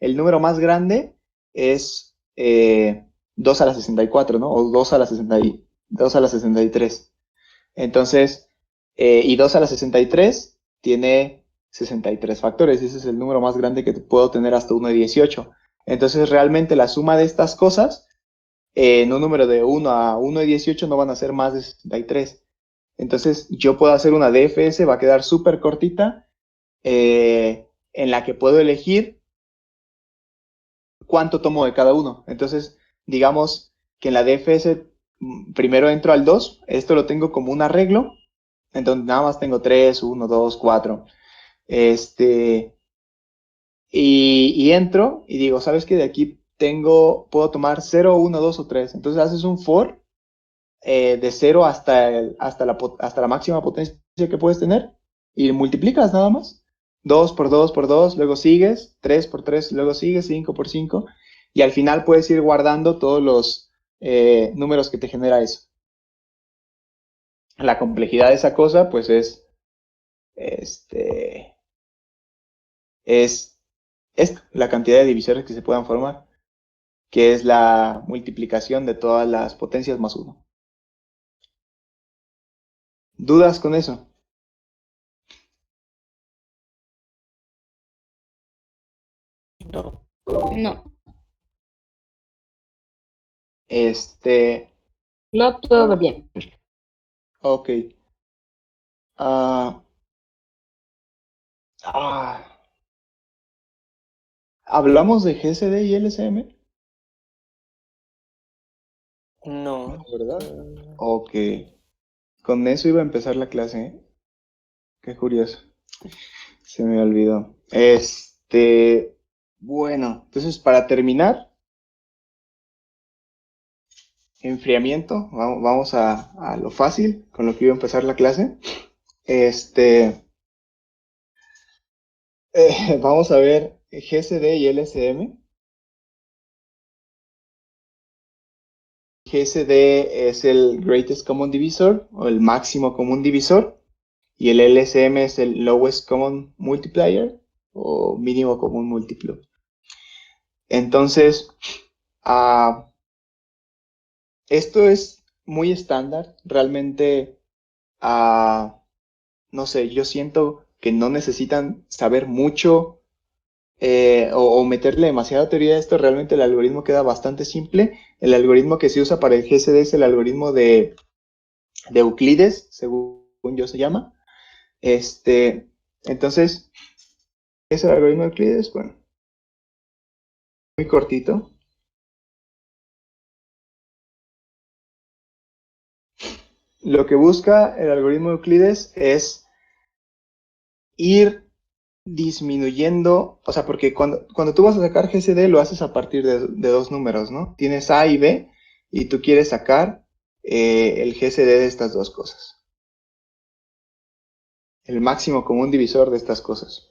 el número más grande es 2 a la 64, ¿no? O 2 a la 63. Entonces, y 2 a la 63 tiene 63 factores, y ese es el número más grande que puedo tener hasta 1 de 18. Entonces, realmente la suma de estas cosas, en un número de 1 a 1 de 18 no van a ser más de 63. Entonces yo puedo hacer una DFS, va a quedar súper cortita, en la que puedo elegir cuánto tomo de cada uno. Entonces, digamos que en la DFS primero entro al 2, esto lo tengo como un arreglo, entonces nada más tengo 3, 1, 2, 4. Y entro y digo, ¿sabes qué? De aquí puedo tomar 0, 1, 2 o 3. Entonces haces un for de 0 hasta la máxima potencia que puedes tener y multiplicas nada más. 2 por 2 por 2, luego sigues, 3 por 3, luego sigues, 5 por 5 y al final puedes ir guardando todos los números que te genera eso. La complejidad de esa cosa pues es la cantidad de divisores que se puedan formar, que es la multiplicación de todas las potencias más 1. ¿Dudas con eso? No. No. No, todo va bien. Ok. Ah, ¿hablamos de GSD y LSM? No. ¿Verdad? Ok. Con eso iba a empezar la clase, ¿eh? Qué curioso. Se me olvidó. Bueno, entonces para terminar, enfriamiento. Vamos a lo fácil, con lo que iba a empezar la clase. Vamos a ver GSD y LSM. GSD es el Greatest Common Divisor o el máximo común divisor y el LSM es el Lowest Common Multiplier o mínimo común múltiplo. Entonces, esto es muy estándar. Realmente, no sé, yo siento que no necesitan saber mucho o meterle demasiada teoría a esto. Realmente el algoritmo queda bastante simple. El algoritmo que se usa para el GSD es el algoritmo de Euclides, según yo se llama. Entonces, ¿qué es el algoritmo de Euclides? Bueno, muy cortito. Lo que busca el algoritmo de Euclides es ir disminuyendo, o sea, porque cuando tú vas a sacar GSD lo haces a partir de dos números, ¿no? Tienes A y B y tú quieres sacar el GSD de estas dos cosas. El máximo común divisor de estas cosas.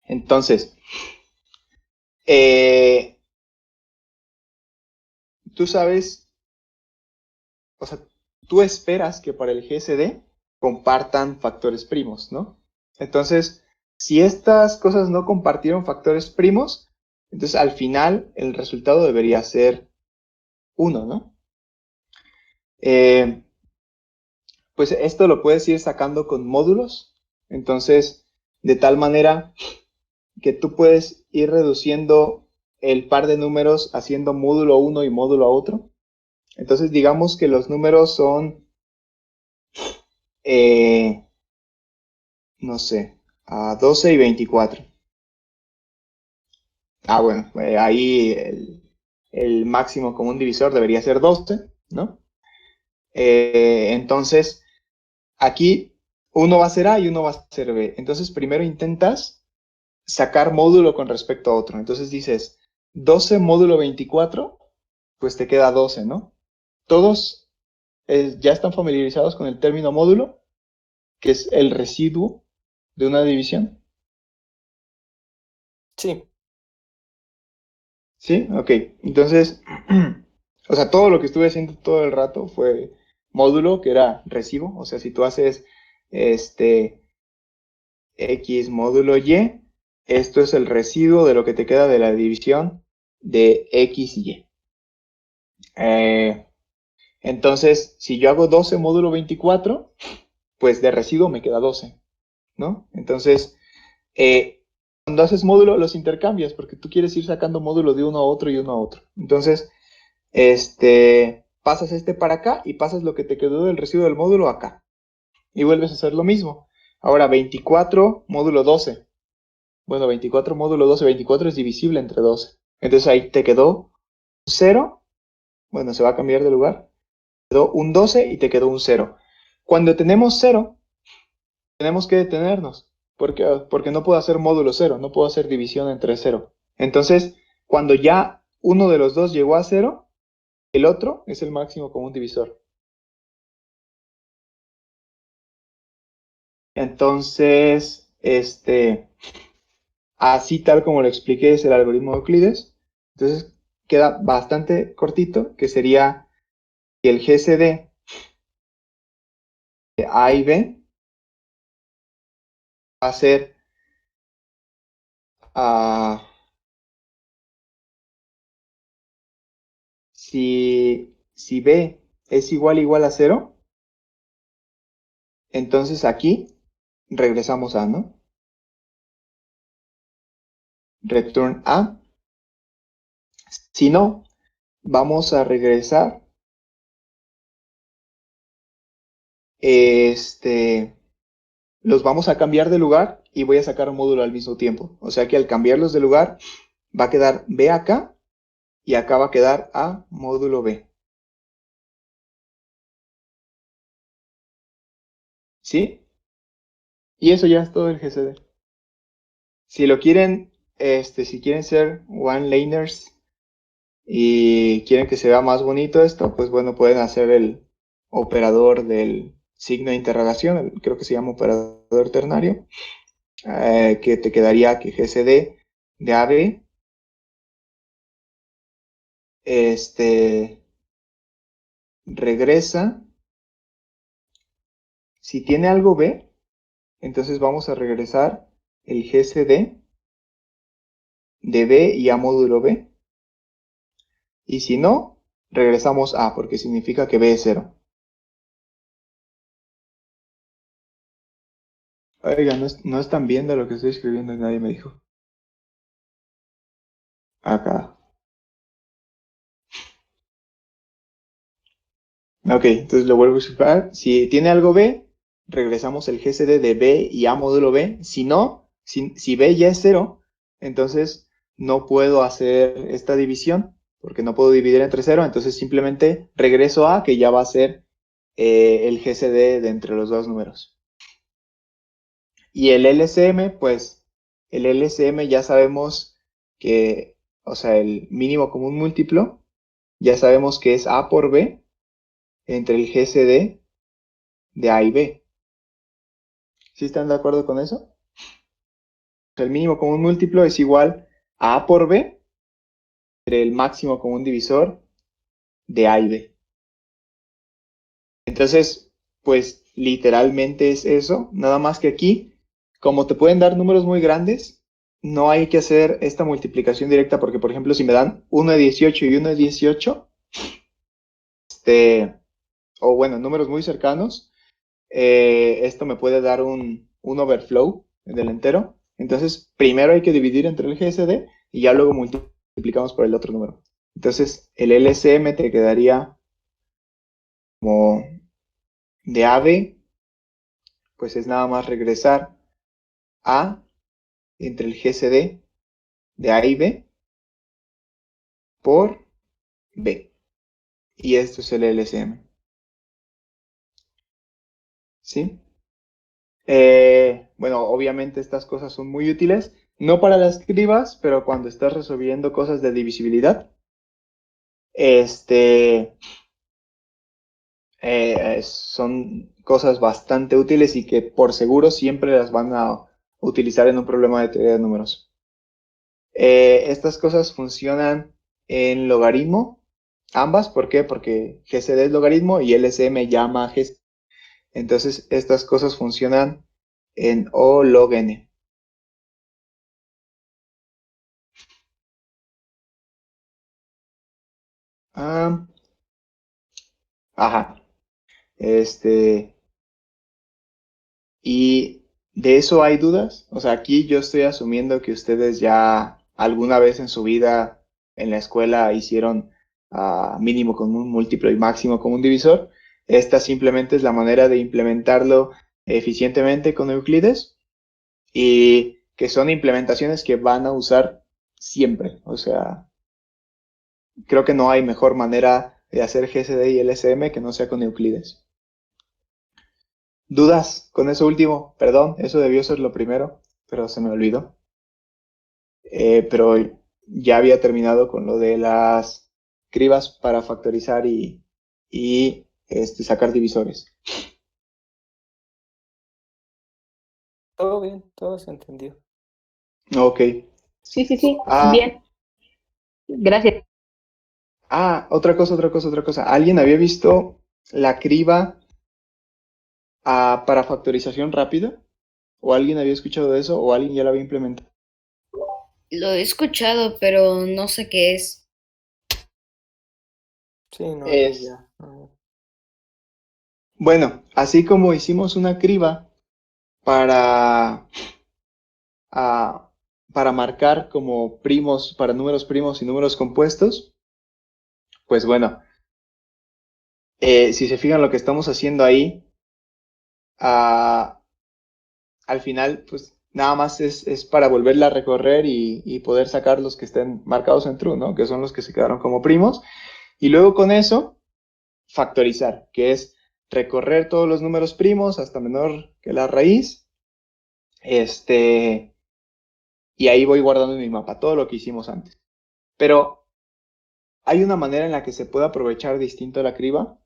Entonces, tú sabes, o sea, tú esperas que para el GSD compartan factores primos, ¿no? Entonces, si estas cosas no compartieron factores primos, entonces al final el resultado debería ser 1, ¿no? Pues esto lo puedes ir sacando con módulos. Entonces, de tal manera que tú puedes ir reduciendo el par de números haciendo módulo 1 y módulo a otro. Entonces, digamos que los números son, no sé, 12 y 24. Bueno, ahí el máximo común divisor debería ser 12, ¿no? Entonces, aquí uno va a ser A y uno va a ser B. Entonces, primero intentas sacar módulo con respecto a otro. Entonces dices, 12 módulo 24, pues te queda 12, ¿no? Todos ya están familiarizados con el término módulo, que es el residuo de una división. Sí. ¿Sí? Ok. Entonces, o sea, todo lo que estuve haciendo todo el rato fue módulo, que era residuo. O sea, si tú haces X módulo Y, esto es el residuo de lo que te queda de la división de X y Y. Entonces, si yo hago 12 módulo 24, pues de residuo me queda 12, ¿no? Entonces, cuando haces módulo, los intercambias, porque tú quieres ir sacando módulo de uno a otro y uno a otro. Entonces, pasas para acá y pasas lo que te quedó del residuo del módulo acá. Y vuelves a hacer lo mismo. Ahora, 24 módulo 12. Bueno, 24 módulo 12, 24 es divisible entre 12. Entonces ahí te quedó un 0. Bueno, se va a cambiar de lugar. Quedó un 12 y te quedó un 0. Cuando tenemos 0, tenemos que detenernos. Porque no puedo hacer módulo 0, no puedo hacer división entre 0. Entonces, cuando ya uno de los dos llegó a 0, el otro es el máximo común divisor. Entonces, así tal como lo expliqué es el algoritmo de Euclides. Entonces, queda bastante cortito, que sería que el GCD de A y B va a ser si B es igual a 0, entonces aquí regresamos a, ¿no? Return A. Si no, vamos a regresar los vamos a cambiar de lugar y voy a sacar un módulo al mismo tiempo. O sea que al cambiarlos de lugar va a quedar B acá y acá va a quedar A módulo B. ¿Sí? Y eso ya es todo el GCD. Si lo quieren, si quieren ser one-laners y quieren que se vea más bonito esto, pues bueno, pueden hacer el operador del signo de interrogación, creo que se llama operador ternario, que te quedaría que GCD de AB, regresa, si tiene algo B, entonces vamos a regresar el GCD de B y A módulo B, y si no, regresamos A, porque significa que B es 0. Oiga, no están viendo lo que estoy escribiendo y nadie me dijo. Acá. Ok, entonces lo vuelvo a explicar. Si tiene algo B, regresamos el GCD de B y A módulo B. Si no, si B ya es 0, entonces no puedo hacer esta división, porque no puedo dividir entre 0, entonces simplemente regreso A, que ya va a ser el GCD de entre los dos números. Y el LCM, pues, el LCM ya sabemos que, o sea, el mínimo común múltiplo, ya sabemos que es A por B entre el GCD de A y B. ¿Sí están de acuerdo con eso? El mínimo común múltiplo es igual a A por B entre el máximo común divisor de A y B. Entonces, pues, literalmente es eso, nada más que aquí, como te pueden dar números muy grandes, no hay que hacer esta multiplicación directa porque, por ejemplo, si me dan 1 de 18 y 1 de 18, o bueno, números muy cercanos, esto me puede dar un overflow del entero. Entonces, primero hay que dividir entre el GSD y ya luego multiplicamos por el otro número. Entonces, el LCM te quedaría como de AB, pues es nada más regresar A entre el GCD de A y B por B. Y esto es el LCM. ¿Sí? Bueno, obviamente estas cosas son muy útiles, no para las cribas, pero cuando estás resolviendo cosas de divisibilidad, son cosas bastante útiles y que por seguro siempre las van a utilizar en un problema de teoría de números. Estas cosas funcionan en logaritmo, ambas, ¿por qué? Porque GCD es logaritmo y LCM llama a GCD. Entonces, estas cosas funcionan en O log n. Ah, ajá. Y de eso hay dudas. O sea, aquí yo estoy asumiendo que ustedes ya alguna vez en su vida en la escuela hicieron mínimo con un múltiplo y máximo con un divisor. Esta simplemente es la manera de implementarlo eficientemente con Euclides y que son implementaciones que van a usar siempre. O sea, creo que no hay mejor manera de hacer GCD y LSM que no sea con Euclides. ¿Dudas con eso último? Perdón, eso debió ser lo primero, pero se me olvidó. Pero ya había terminado con lo de las cribas para factorizar y sacar divisores. Todo bien, todo se entendió. Ok. Sí, Ah, bien. Gracias. otra cosa. ¿Alguien había visto la criba para factorización rápida? ¿O alguien había escuchado de eso? ¿O alguien ya la había implementado? Lo he escuchado, pero no sé qué es. Sí, no, ni Es, idea. No. bueno, así como hicimos una criba para, ah, para marcar como primos, para números primos y números compuestos, pues bueno, si se fijan lo que estamos haciendo ahí, ah, al final, pues nada más es para volverla a recorrer y poder sacar los que estén marcados en true, ¿no? Que son los que se quedaron como primos. Y luego con eso, factorizar, que es recorrer todos los números primos hasta menor que la raíz. Y ahí voy guardando en mi mapa todo lo que hicimos antes. Pero hay una manera en la que se puede aprovechar distinto la criba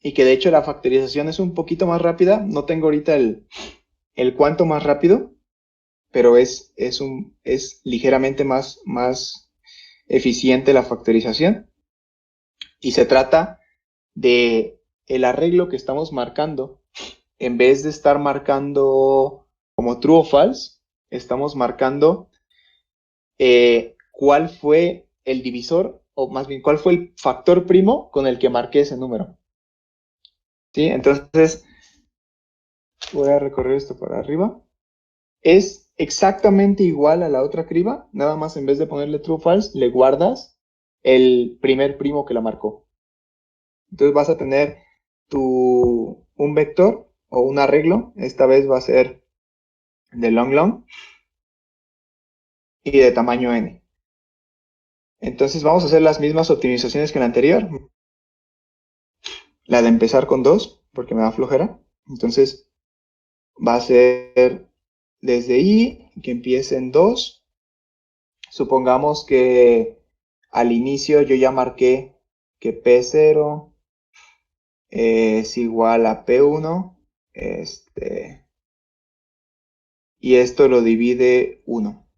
y que de hecho la factorización es un poquito más rápida. No tengo ahorita el cuánto más rápido, pero es ligeramente más eficiente la factorización. Y se trata de el arreglo que estamos marcando. En vez de estar marcando como true o false, estamos marcando cuál fue el divisor, o más bien cuál fue el factor primo con el que marqué ese número. ¿Sí? Entonces, voy a recorrer esto para arriba. Es exactamente igual a la otra criba, nada más en vez de ponerle true o false, le guardas el primer primo que la marcó. Entonces vas a tener un vector o un arreglo, esta vez va a ser de long y de tamaño n. Entonces vamos a hacer las mismas optimizaciones que la anterior. La de empezar con 2, porque me da flojera. Entonces va a ser desde i, que empiece en 2. Supongamos que al inicio yo ya marqué que P0 es igual a P1. Y esto lo divide 1.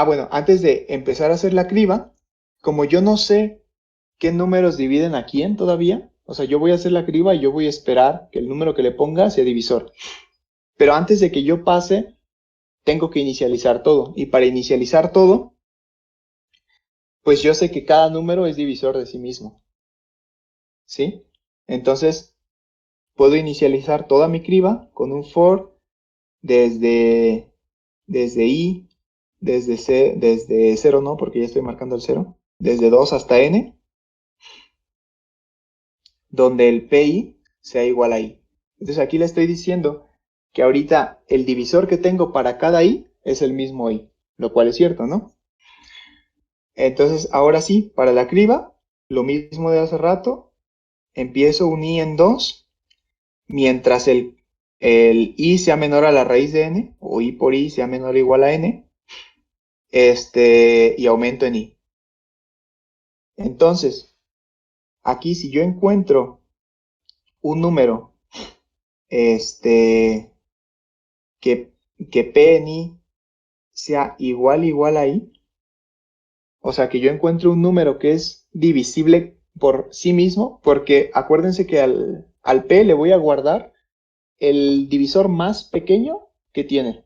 Bueno, antes de empezar a hacer la criba, como yo no sé qué números dividen a quién todavía, O sea, yo voy a hacer la criba y yo voy a esperar que el número que le ponga sea divisor. Pero antes de que yo pase, tengo que inicializar todo. Y para inicializar todo, pues yo sé que cada número es divisor de sí mismo. ¿Sí? Entonces, puedo inicializar toda mi criba con un for desde i, desde 0 no, porque ya estoy marcando el 0, desde 2 hasta n, donde el pi sea igual a i. Entonces aquí le estoy diciendo que ahorita el divisor que tengo para cada i es el mismo i, lo cual es cierto, ¿no? Entonces ahora sí, para la criba, lo mismo de hace rato, empiezo un i en 2, mientras el i sea menor a la raíz de n, o i por i sea menor o igual a n, y aumento en i. Entonces, aquí si yo encuentro un número que, que p en i sea igual a i, o sea que yo encuentro un número que es divisible por sí mismo, porque acuérdense que al p le voy a guardar el divisor más pequeño que tiene,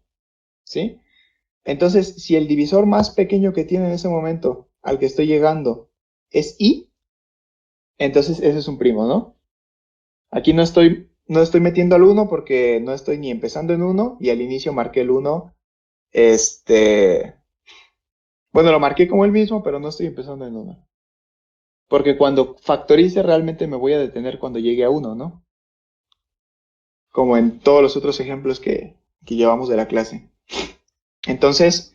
¿sí? Entonces, si el divisor más pequeño que tiene en ese momento al que estoy llegando es i, entonces ese es un primo, ¿no? Aquí no estoy metiendo al 1 porque no estoy ni empezando en 1 y al inicio marqué el 1. Bueno, lo marqué como el mismo, pero no estoy empezando en 1. Porque cuando factorice realmente me voy a detener cuando llegue a 1, ¿no? Como en todos los otros ejemplos que llevamos de la clase. Entonces,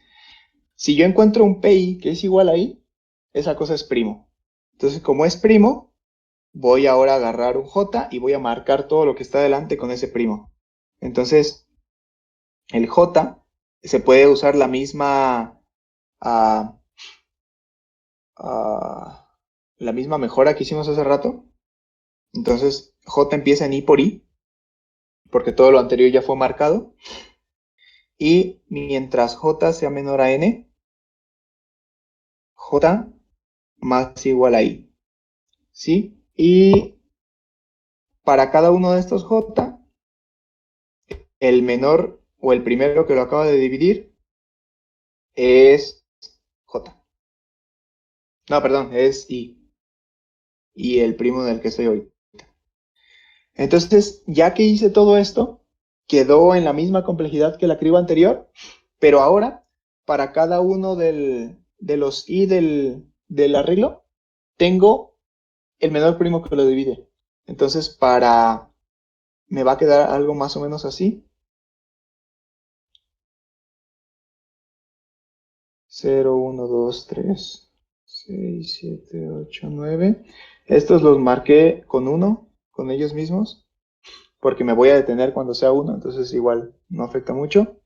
si yo encuentro un pi que es igual a i, esa cosa es primo. Entonces, como es primo, voy ahora a agarrar un j y voy a marcar todo lo que está delante con ese primo. Entonces, el j se puede usar la misma la misma mejora que hicimos hace rato. Entonces, j empieza en i por i, porque todo lo anterior ya fue marcado. Y mientras j sea menor a n, j más igual a i. ¿Sí? Y para cada uno de estos j, el menor o el primero que lo acaba de dividir es j. No, perdón, es i. Y el primo del que estoy hoy. Entonces, ya que hice todo esto, quedó en la misma complejidad que la criba anterior, pero ahora, para cada uno de los i del arreglo, tengo el menor primo que lo divide. Entonces, me va a quedar algo más o menos así. 0, 1, 2, 3, 6, 7, 8, 9. Estos los marqué con 1, con ellos mismos, porque me voy a detener cuando sea 1, entonces igual no afecta mucho.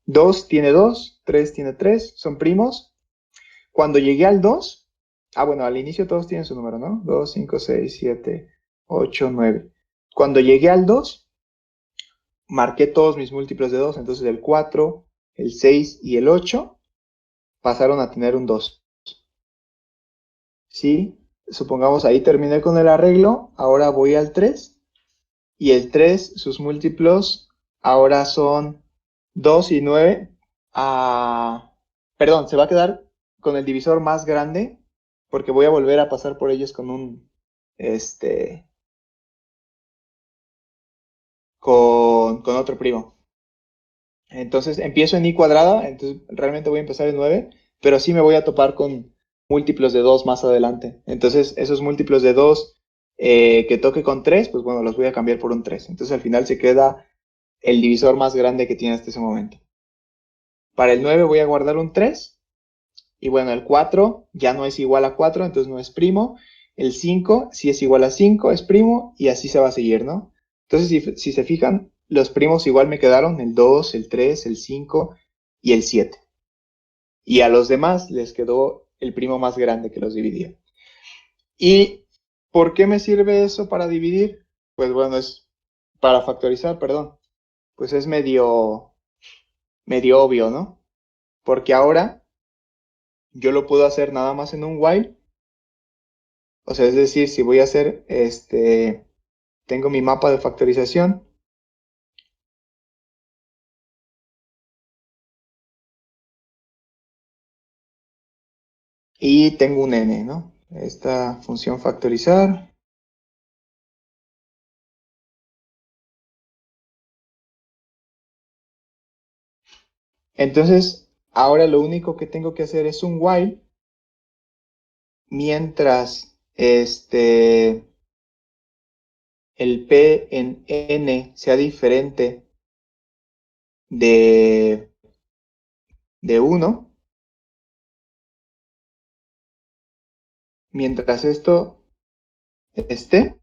2 tiene 2, 3 tiene 3, son primos. Cuando llegué al 2, bueno, al inicio todos tienen su número, ¿no? 2, 5, 6, 7, 8, 9. Cuando llegué al 2, marqué todos mis múltiplos de 2, entonces el 4, el 6 y el 8 pasaron a tener un 2. ¿Sí? Supongamos ahí terminé con el arreglo, ahora voy al 3, y el 3, sus múltiplos ahora son 2 y 9. Perdón, se va a quedar con el divisor más grande porque voy a volver a pasar por ellos con otro primo. Entonces empiezo en i cuadrada, entonces realmente voy a empezar en 9, pero sí me voy a topar con múltiplos de 2 más adelante. Entonces esos múltiplos de 2 que toque con 3, pues bueno, los voy a cambiar por un 3. Entonces al final se queda el divisor más grande que tiene hasta ese momento. Para el 9 voy a guardar un 3. Y bueno, el 4 ya no es igual a 4, entonces no es primo. El 5, si es igual a 5, es primo. Y así se va a seguir, ¿no? Entonces, si se fijan, los primos igual me quedaron el 2, el 3, el 5 y el 7. Y a los demás les quedó el primo más grande que los dividía. ¿Y por qué me sirve eso para dividir? Pues bueno, es para factorizar, perdón. Pues es medio obvio, ¿no? Porque ahora yo lo puedo hacer nada más en un while, O sea, es decir, si voy a hacer, tengo mi mapa de factorización. Y tengo un n, ¿no? Esta función factorizar. Entonces, ahora lo único que tengo que hacer es un while mientras el p en n sea diferente de 1. Mientras esto esté,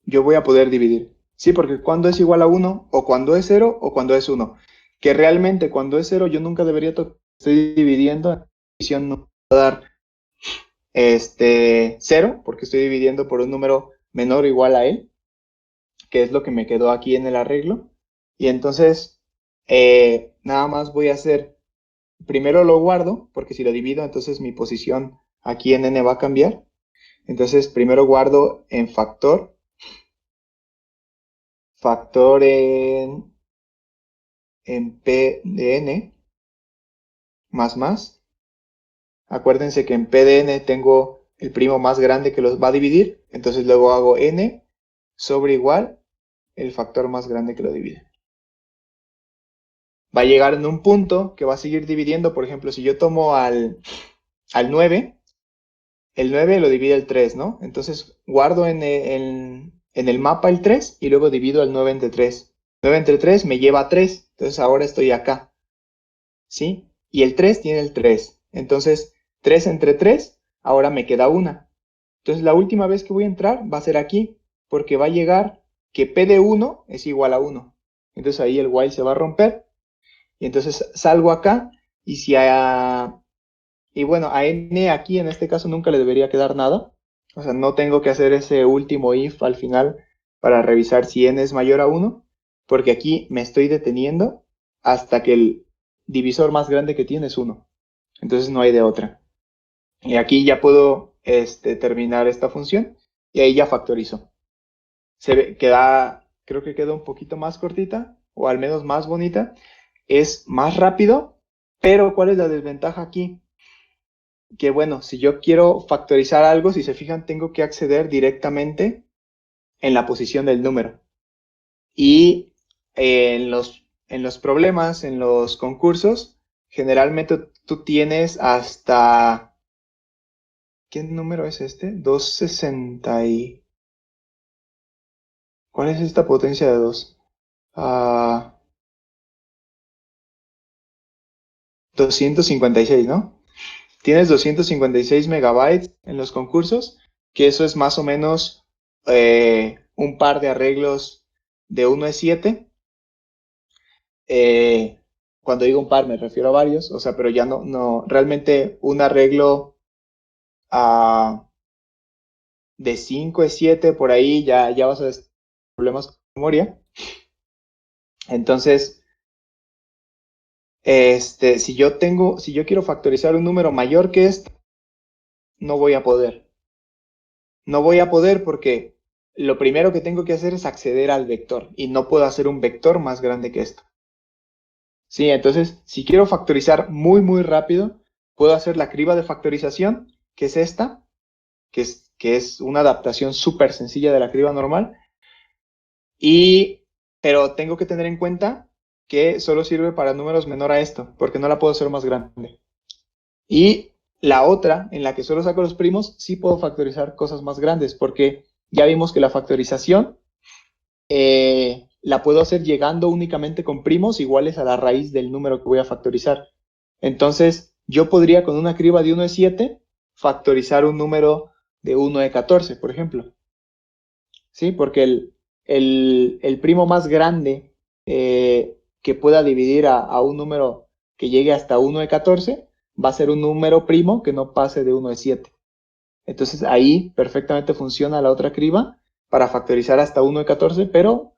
yo voy a poder dividir. Sí, porque cuando es igual a 1, o cuando es 0, o cuando es 1. Que realmente cuando es 0, yo nunca debería estoy dividiendo. La división no va a dar 0, porque estoy dividiendo por un número menor o igual a él, que es lo que me quedó aquí en el arreglo. Y entonces, nada más voy a hacer, primero lo guardo, porque si lo divido, entonces mi posición aquí en n va a cambiar. Entonces, primero guardo en factor en p de n, más. Acuérdense que en p de n tengo el primo más grande que los va a dividir, entonces luego hago n sobre igual el factor más grande que lo divide. Va a llegar en un punto que va a seguir dividiendo. Por ejemplo, si yo tomo al 9, el 9 lo divide el 3, ¿no? Entonces guardo en el mapa el 3 y luego divido el 9 entre 3. 9 entre 3 me lleva a 3, entonces ahora estoy acá, ¿sí? Y el 3 tiene el 3. Entonces 3 entre 3, ahora me queda 1. Entonces la última vez que voy a entrar va a ser aquí, porque va a llegar que p de 1 es igual a 1. Entonces ahí el while se va a romper. Y entonces salgo acá y y bueno, a n aquí en este caso nunca le debería quedar nada. O sea, no tengo que hacer ese último if al final para revisar si n es mayor a 1, porque aquí me estoy deteniendo hasta que el divisor más grande que tiene es 1. Entonces no hay de otra. Y aquí ya puedo terminar esta función y ahí ya factorizo. Creo que queda un poquito más cortita, o al menos más bonita. Es más rápido, pero ¿cuál es la desventaja aquí? Que bueno, si yo quiero factorizar algo, si se fijan, tengo que acceder directamente en la posición del número. Y en los problemas, en los concursos, generalmente tú tienes hasta... ¿Qué número es este? 260 y... ¿Cuál es esta potencia de 2? 256, ¿no? Tienes 256 megabytes en los concursos, que eso es más o menos un par de arreglos de 1E7. Cuando digo un par me refiero a varios, o sea, pero ya no realmente un arreglo de 5E7 por ahí ya vas a tener problemas con memoria. Entonces, si yo quiero factorizar un número mayor que este, no voy a poder. No voy a poder porque lo primero que tengo que hacer es acceder al vector y no puedo hacer un vector más grande que esto. Sí, entonces, si quiero factorizar muy rápido, puedo hacer la criba de factorización, que es esta, que es una adaptación súper sencilla de la criba normal, pero tengo que tener en cuenta que solo sirve para números menor a esto, porque no la puedo hacer más grande. Y la otra, en la que solo saco los primos, sí puedo factorizar cosas más grandes, porque ya vimos que la factorización la puedo hacer llegando únicamente con primos iguales a la raíz del número que voy a factorizar. Entonces, yo podría con una criba de 1E7 factorizar un número de 1E14, por ejemplo. ¿Sí? Porque el primo más grande que pueda dividir a un número que llegue hasta 1E14 va a ser un número primo que no pase de 1E7. Entonces ahí perfectamente funciona la otra criba para factorizar hasta 1E14, pero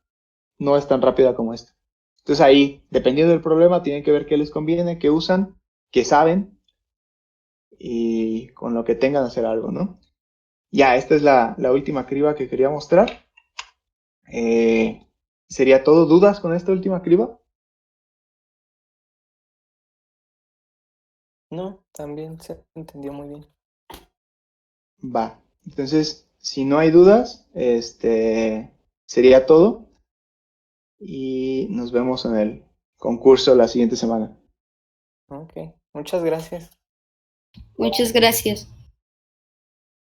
no es tan rápida como esta. Entonces ahí, dependiendo del problema, tienen que ver qué les conviene, qué usan, qué saben y con lo que tengan hacer algo, ¿no? Ya, esta es la última criba que quería mostrar. ¿Sería todo? ¿Dudas con esta última criba? No, también se entendió muy bien. Va. Entonces, si no hay dudas, sería todo. Y nos vemos en el concurso la siguiente semana. Ok, muchas gracias. Muchas gracias.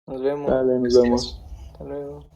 Nos vemos. Dale, nos vemos. Hasta luego.